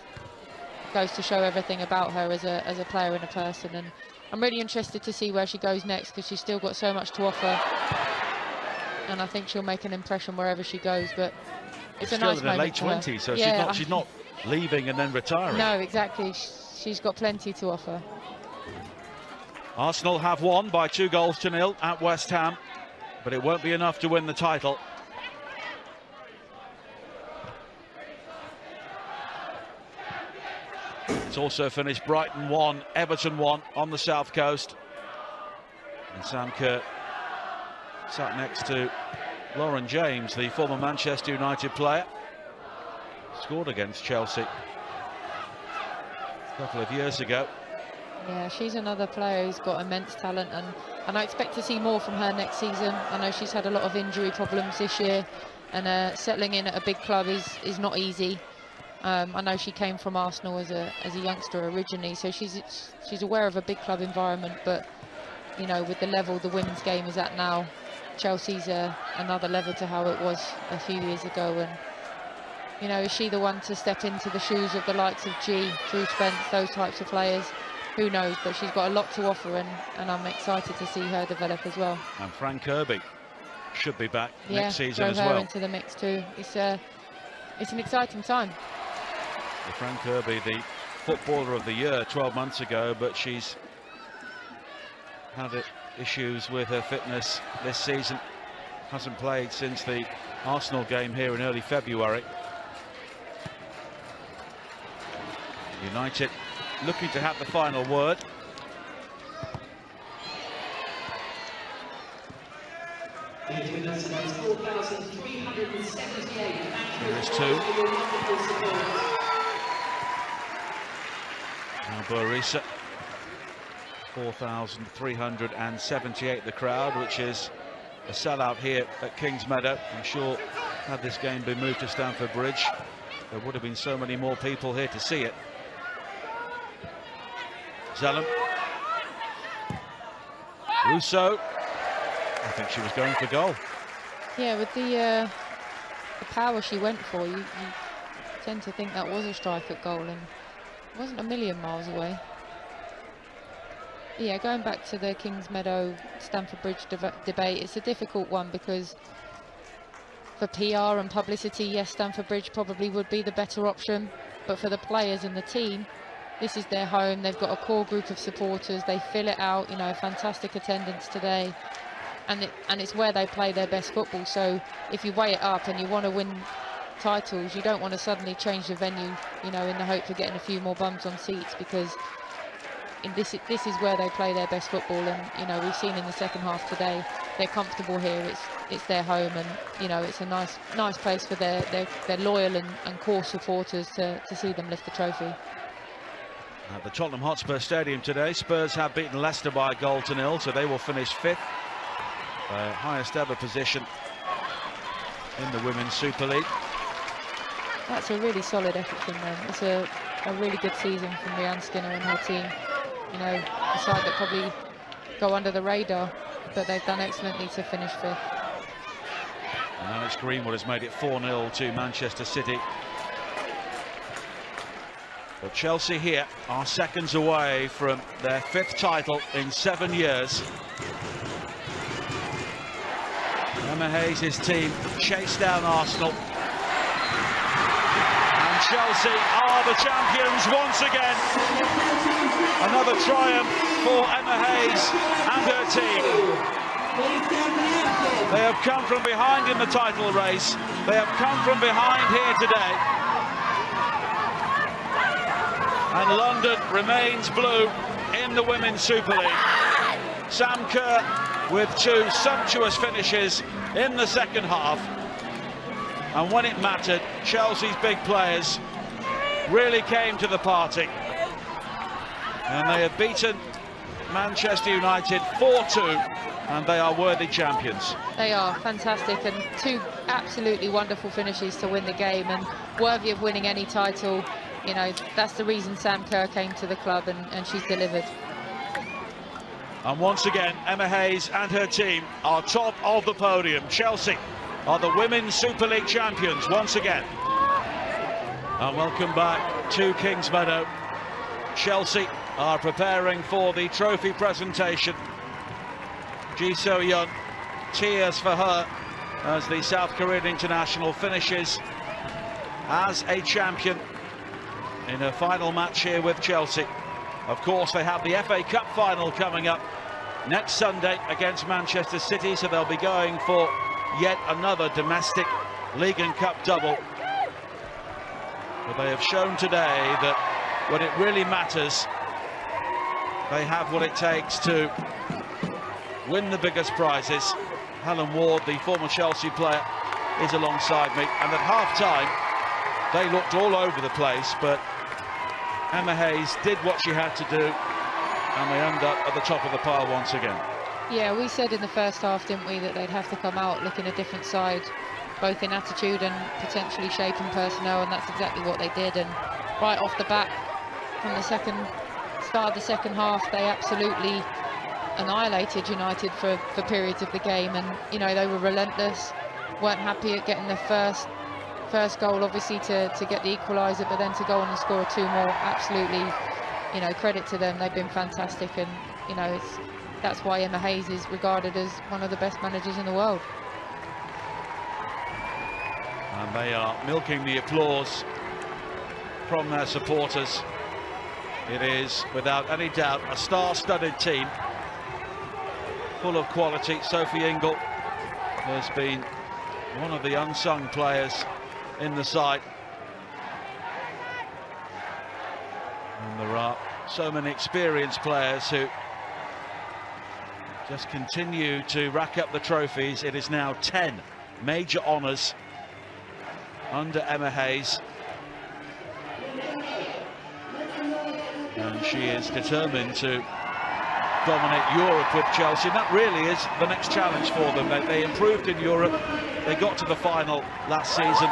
goes to show everything about her as a player and a person. And I'm really interested to see where she goes next, because she's still got so much to offer, and I think she'll make an impression wherever she goes. But it's a nice moment. Still in her late 20s, so yeah, she's not leaving and then retiring. No, exactly. She's got plenty to offer. Arsenal have won by 2-0 at West Ham, but it won't be enough to win the title. It's also finished Brighton 1, Everton 1 on the south coast. And Sam Kerr sat next to Lauren James, the former Manchester United player. Scored against Chelsea a couple of years ago. Yeah, she's another player who's got immense talent, and I expect to see more from her next season. I know she's had a lot of injury problems this year, and settling in at a big club is not easy. I know she came from Arsenal as a youngster originally, so she's aware of a big club environment. But you know, with the level the women's game is at now, Chelsea's another level to how it was a few years ago. And you know, is she the one to step into the shoes of the likes of Drew Spence, those types of players? Who knows? But she's got a lot to offer, and I'm excited to see her develop as well. And Fran Kirby should be back next season as well. well. Into the mix too. It's an exciting time. Fran Kirby, the footballer of the year 12 months ago, but she's had issues with her fitness this season. Hasn't played since the Arsenal game here in early February. United looking to have the final word. Here is 2. Now Burisa, 4,378 the crowd, which is a sellout here at Kingsmeadow. I'm sure had this game been moved to Stamford Bridge, there would have been so many more people here to see it. Zellum. Russo. I think she was going for goal. Yeah, with the the power she went for, you tend to think that was a strike at goal, and it wasn't a million miles away. Yeah, going back to the Kings Meadow Stamford Bridge debate, it's a difficult one because for PR and publicity, yes, Stamford Bridge probably would be the better option, but for the players and the team, this is their home. They've got a core group of supporters. They fill it out, you know, fantastic attendance today, and it's where they play their best football. So if you weigh it up and you want to win titles, you don't want to suddenly change the venue, you know, in the hope of getting a few more bums on seats, because this is where they play their best football. And you know, we've seen in the second half today, they're comfortable here. It's their home, and you know, it's a nice place for their loyal and core supporters to see them lift the trophy. At the Tottenham Hotspur Stadium today, Spurs have beaten Leicester by 1-0, so they will finish 5th, highest ever position in the Women's Super League. That's a really solid effort from them. It's a really good season from Rianne Skinner and her team. You know, a side that probably go under the radar, but they've done excellently to finish 5th. And Alex Greenwood has made it 4-0 to Manchester City. But Chelsea here are seconds away from their 5th title in 7 years. Emma Hayes' team chased down Arsenal. And Chelsea are the champions once again. Another triumph for Emma Hayes and her team. They have come from behind in the title race. They have come from behind here today. And London remains blue in the Women's Super League. Sam Kerr with 2 sumptuous finishes in the second half. And when it mattered, Chelsea's big players really came to the party. And they have beaten Manchester United 4-2, and they are worthy champions. They are fantastic, and 2 absolutely wonderful finishes to win the game, and worthy of winning any title. You know, that's the reason Sam Kerr came to the club, and she's delivered. And once again, Emma Hayes and her team are top of the podium. Chelsea are the Women's Super League champions once again. And welcome back to Kings Meadow. Chelsea are preparing for the trophy presentation. Ji So-yeon, tears for her as the South Korean international finishes as a champion in her final match here with Chelsea. Of course, they have the FA Cup final coming up next Sunday against Manchester City, so they'll be going for yet another domestic League and Cup double. But they have shown today that when it really matters, they have what it takes to win the biggest prizes. Helen Ward, the former Chelsea player, is alongside me, and at half-time they looked all over the place, but Emma Hayes did what she had to do, and they end up at the top of the pile once again. Yeah, we said in the first half, didn't we, that they'd have to come out looking a different side, both in attitude and potentially shape and personnel, and that's exactly what they did. And right off the bat, from the start of the second half, they absolutely annihilated United for periods of the game, and you know, they were relentless, weren't happy at getting the first goal, obviously, to get the equaliser, but then to go on and score 2 more, absolutely, you know, credit to them. They've been fantastic, and you know, that's why Emma Hayes is regarded as one of the best managers in the world. And they are milking the applause from their supporters. It is, without any doubt, a star-studded team, full of quality. Sophie Ingle has been one of the unsung players in the side. And there are so many experienced players who just continue to rack up the trophies. It is now 10 major honours under Emma Hayes. And she is determined to dominate Europe with Chelsea. And that really is the next challenge for them. They improved in Europe. They got to the final last season.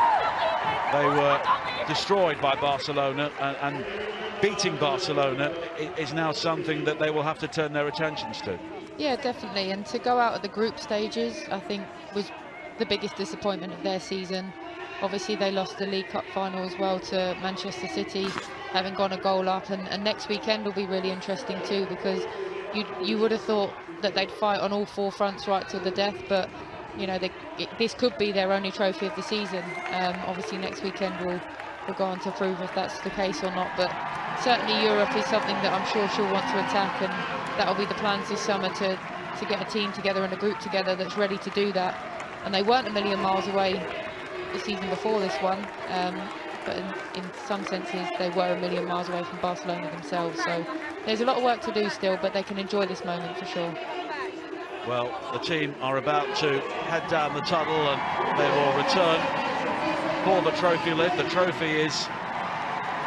They were destroyed by Barcelona, and beating Barcelona is now something that they will have to turn their attentions to. Yeah, definitely. And to go out at the group stages, I think, was the biggest disappointment of their season. Obviously, they lost the League Cup final as well to Manchester City, having gone a goal up. And next weekend will be really interesting too, because you would have thought that they'd fight on all four fronts right till the death, but you know, this could be their only trophy of the season. Obviously, next weekend will go on to prove if that's the case or not. But certainly, Europe is something that I'm sure she'll want to attack, and that'll be the plans this summer to get a team together and a group together that's ready to do that. And they weren't a million miles away the season before this one, but in some senses they were a million miles away from Barcelona themselves. So there's a lot of work to do still, but they can enjoy this moment for sure. Well, the team are about to head down the tunnel and they will return for the trophy lift. The trophy is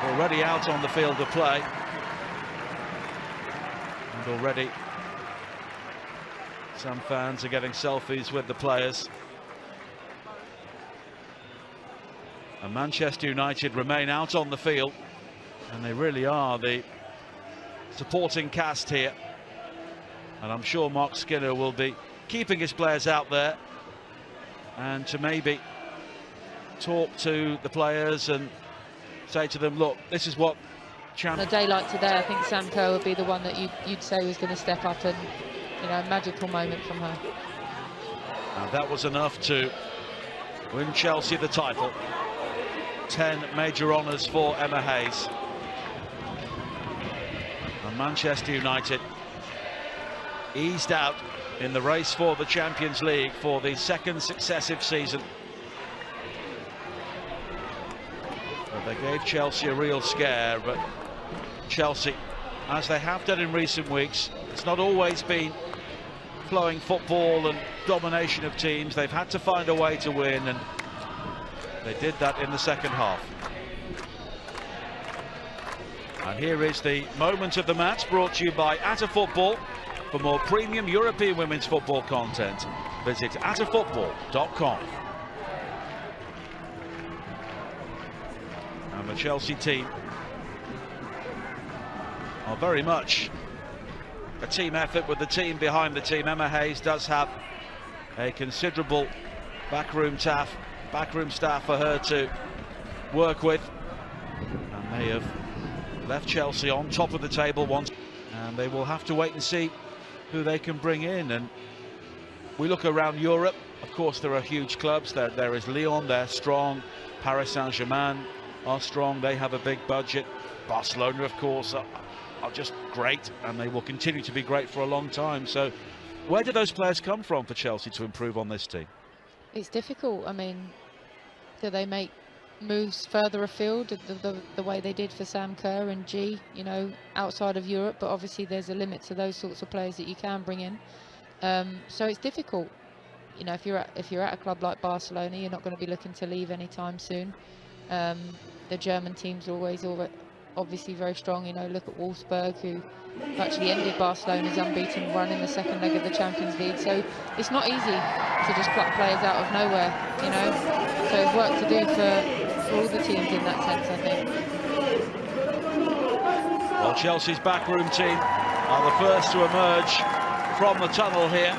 already out on the field of play, and already some fans are getting selfies with the players. And Manchester United remain out on the field, and they really are the supporting cast here. And I'm sure Mark Skinner will be keeping his players out there, and to maybe talk to the players and say to them, look, this is what on a day like today, I think Sam Kerr would be the one that you'd say was going to step up, and you know, a magical moment from her. And that was enough to win Chelsea the title. 10 major honours for Emma Hayes. And Manchester United eased out in the race for the Champions League for the second successive season. But they gave Chelsea a real scare, but Chelsea, as they have done in recent weeks, it's not always been flowing football and domination of teams. They've had to find a way to win, and they did that in the second half. And here is the moment of the match, brought to you by Atafootball. For more premium European women's football content, visit atafootball.com. And the Chelsea team are very much a team effort with the team behind the team. Emma Hayes does have a considerable backroom staff for her to work with, and they have left Chelsea on top of the table once, and they will have to wait and see who they can bring in. And we look around Europe, of course there are huge clubs. There is Lyon, they're strong. Paris Saint-Germain are strong, they have a big budget. Barcelona, of course, are just great, and they will continue to be great for a long time. So where do those players come from for Chelsea to improve on this team? It's difficult. I mean, do they make moves further afield the way they did for Sam Kerr and G, you know, outside of Europe? But obviously there's a limit to those sorts of players that you can bring in. So it's difficult. You know, if you're at a club like Barcelona, you're not going to be looking to leave anytime soon. The German teams are always obviously very strong. You know, look at Wolfsburg, who actually ended Barcelona's unbeaten run in the second leg of the Champions League. So it's not easy to just pluck players out of nowhere, you know. So there's work to do for all the teams in that sense, I think. Well, Chelsea's backroom team are the first to emerge from the tunnel here.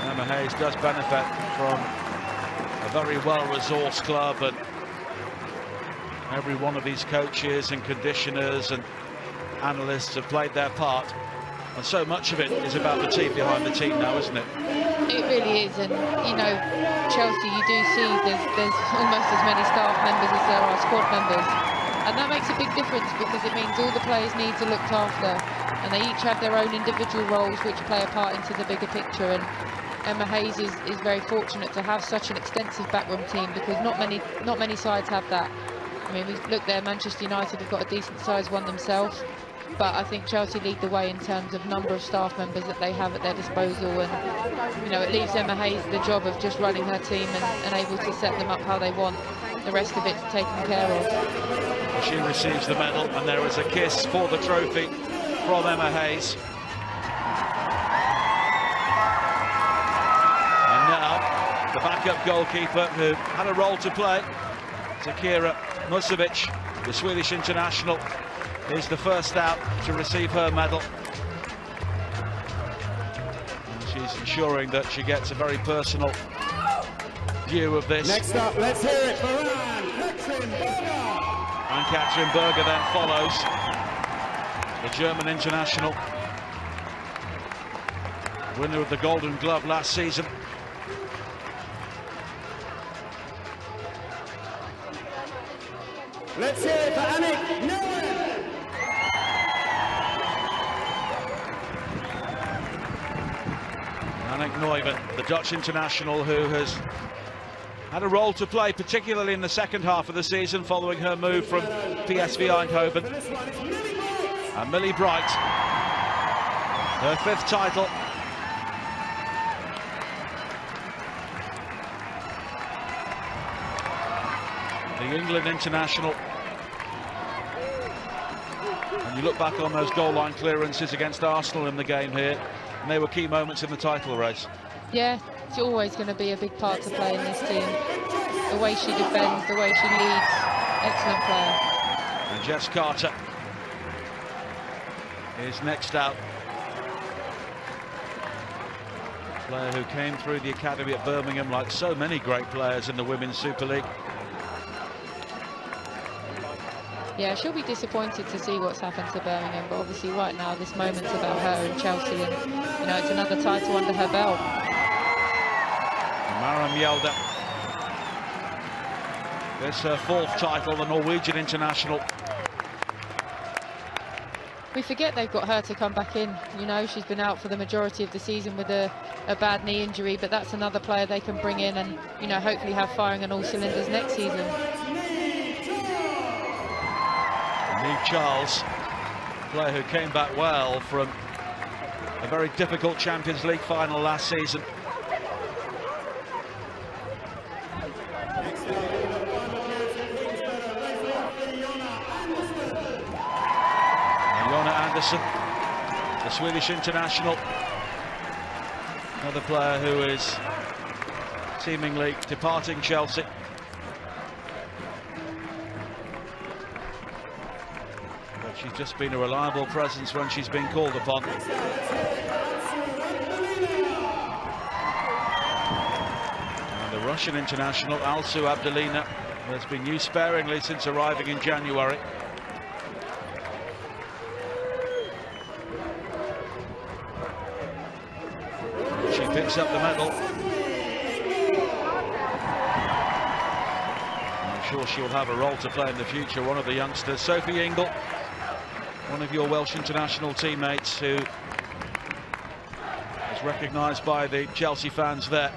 Emma Hayes does benefit from a very well-resourced club, and every one of these coaches and conditioners and analysts have played their part, and so much of it is about the team behind the team now, isn't it? It really is. And you know, Chelsea, you do see there's almost as many staff members as there are squad members, and that makes a big difference, because it means all the players need to look after, and they each have their own individual roles which play a part into the bigger picture. And Emma Hayes is very fortunate to have such an extensive backroom team, because not many sides have that. I mean, we look there, Manchester United have got a decent sized one themselves, but I think Chelsea lead the way in terms of number of staff members that they have at their disposal. And you know, it leaves Emma Hayes the job of just running her team and able to set them up how they want. The rest of it's taken care of. She receives the medal, and there is a kiss for the trophy from Emma Hayes. And now the backup goalkeeper, who had a role to play, Zakira Musovic, the Swedish international, is the first out to receive her medal. And she She's ensuring that she gets a very personal view of this. Next up, let's hear it for Katrin Berger. And Katrin Berger then follows, the German international, winner of the Golden Glove last season. Let's hear it for Annick Neumann. Annick Neumann, the Dutch international, who has had a role to play, particularly in the second half of the season, following her move from PSV Eindhoven. And Millie Bright, her 5th title. The England international. And you look back on those goal line clearances against Arsenal in the game here, and they were key moments in the title race. Yeah, it's always going to be a big part to play in this team. The way she defends, the way she leads, excellent player. And Jess Carter is next out. A player who came through the academy at Birmingham like so many great players in the Women's Super League. Yeah, she'll be disappointed to see what's happened to Birmingham, but obviously right now this moment's about her and Chelsea, and you know, it's another title under her belt. Maren Mjelde. This her 4th title, the Norwegian international. We forget they've got her to come back in. You know, she's been out for the majority of the season with a bad knee injury, but that's another player they can bring in and, you know, hopefully have firing on all cylinders next season. Niamh Charles, player who came back well from a very difficult Champions League final last season. Anderson, the Swedish international, another player who is seemingly departing Chelsea. But she's just been a reliable presence when she's been called upon. And the Russian international, Alsu Abdelina, has been used sparingly since arriving in January. Picks up the medal. I'm sure she'll have a role to play in the future. One of the youngsters, Sophie Ingle, one of your Welsh international teammates, who is recognised by the Chelsea fans there.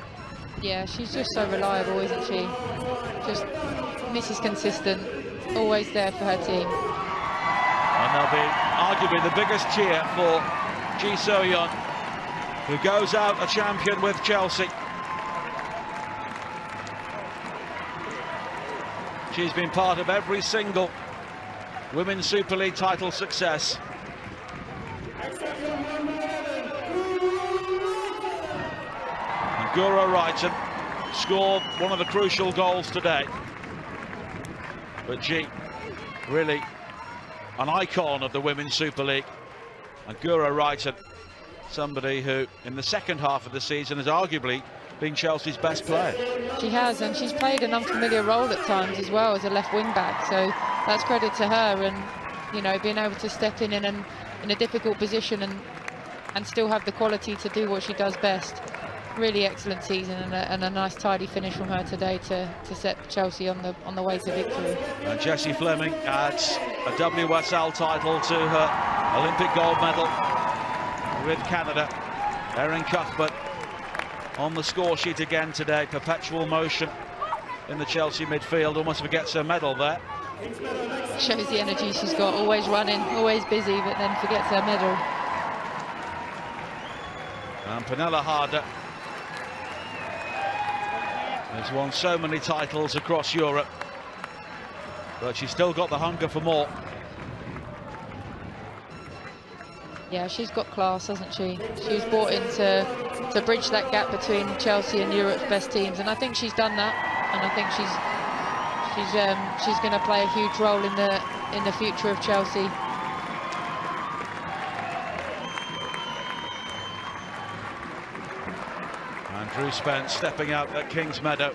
Yeah, she's just so reliable, isn't she? Just Mrs. Consistent, always there for her team. And there'll be arguably the biggest cheer for Ji So-yeon, who goes out a champion with Chelsea. She's been part of every single Women's Super League title success. And Guro Reiten scored one of the crucial goals today. But Ji, really an icon of the Women's Super League. And Guro Reiten, somebody who in the second half of the season has arguably been Chelsea's best player. She has, and she's played an unfamiliar role at times as well as a left wing back, so that's credit to her, and you know, being able to step in a difficult position and still have the quality to do what she does best. Really excellent season, and a nice tidy finish from her today to set Chelsea on the way to victory. And Jessie Fleming adds a WSL title to her Olympic gold medal with Canada. Erin Cuthbert on the score sheet again today. Perpetual motion in the Chelsea midfield. Almost forgets her medal there. Shows the energy she's got. Always running, always busy, but then forgets her medal. And Pernille Harder has won so many titles across Europe, but she's still got the hunger for more. Yeah, she's got class, hasn't she? She's brought in to bridge that gap between Chelsea and Europe's best teams, and I think she's done that. And I think she's going to play a huge role in the future of Chelsea. Drew Spence stepping out at Kings Meadow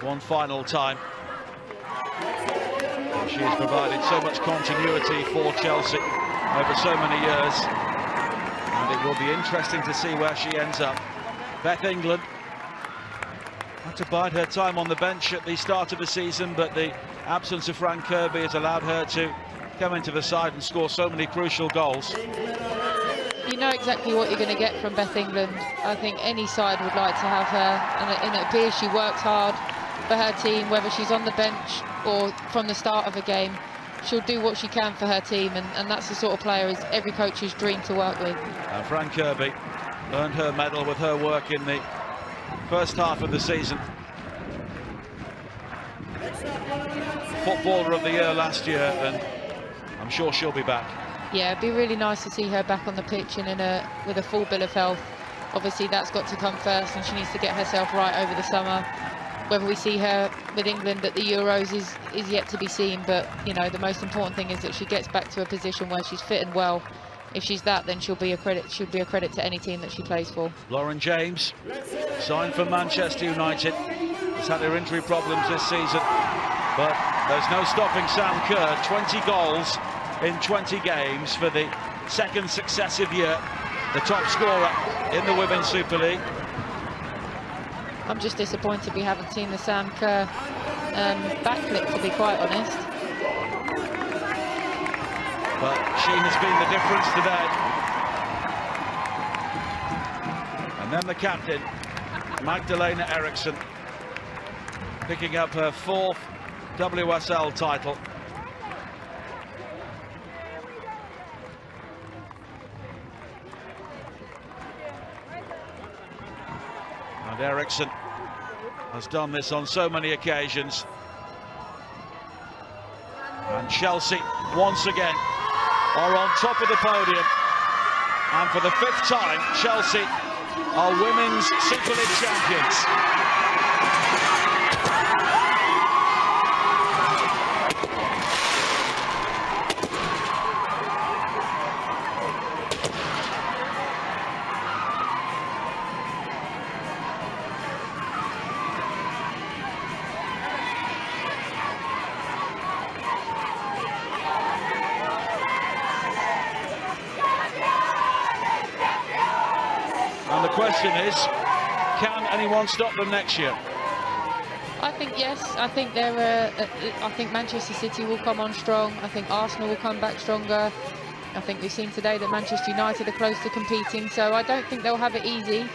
one final time. She has provided so much continuity for Chelsea over so many years, and it will be interesting to see where she ends up. Beth England had to bide her time on the bench at the start of the season, but the absence of Fran Kirby has allowed her to come into the side and score so many crucial goals. You know exactly what you're going to get from Beth England. I think any side would like to have her, and it appears she works hard for her team, whether she's on the bench or from the start of a game. She'll do what she can for her team, and that's the sort of player is every coach's dream to work with. And Fran Kirby earned her medal with her work in the first half of the season. Footballer of the Year last year, and I'm sure she'll be back. Yeah, it'd be really nice to see her back on the pitch and with a full bill of health. Obviously, that's got to come first, and she needs to get herself right over the summer. Whether we see her with England at the Euros is yet to be seen, but you know, the most important thing is that she gets back to a position where she's fit and well. If she's that, then she'll be a credit. She'll be a credit to any team that she plays for. Lauren James, signed for Manchester United, has had her injury problems this season, but there's no stopping Sam Kerr. 20 goals in 20 games for the second successive year, the top scorer in the Women's Super League. I'm just disappointed we haven't seen the Sam Kerr backflip, to be quite honest. But she has been the difference today. And then the captain, Magdalena Eriksson, picking up her 4th WSL title. And Eriksson has done this on so many occasions. And Chelsea, once again, are on top of the podium. And for the 5th time, Chelsea are Women's Super League champions. And the question is, can anyone stop them next year? I think yes. I think I think Manchester City will come on strong. I think Arsenal will come back stronger. I think we've seen today that Manchester United are close to competing, so I don't think they'll have it easy.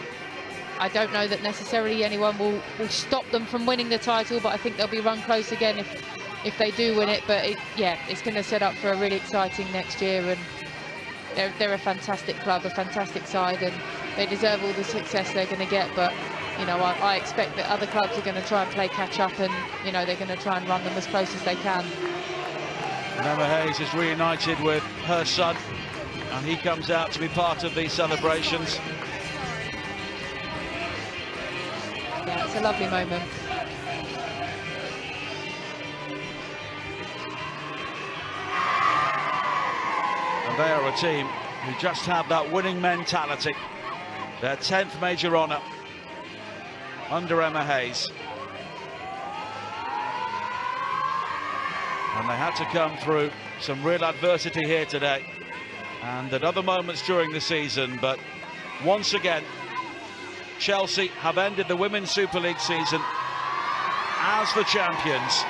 I don't know that necessarily anyone will stop them from winning the title, but I think they'll be run close again if they do win it. But yeah, it's going to set up for a really exciting next year, and they're a fantastic club, a fantastic side, and they deserve all the success they're going to get. But you know, I expect that other clubs are going to try and play catch up, and you know, they're going to try and run them as close as they can. And Emma Hayes is reunited with her son, and he comes out to be part of these celebrations. Yeah, it's a lovely moment. And they are a team who just have that winning mentality. Their 10th major honour under Emma Hayes. And they had to come through some real adversity here today, and at other moments during the season, but once again, Chelsea have ended the Women's Super League season as the champions.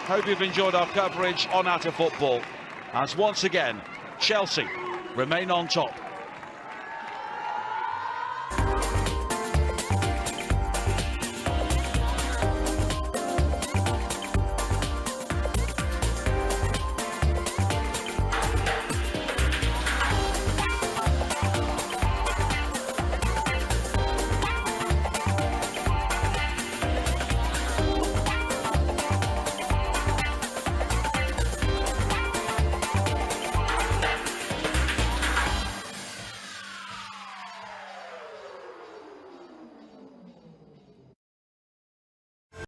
Hope you've enjoyed our coverage on Out of Football, as once again, Chelsea remain on top.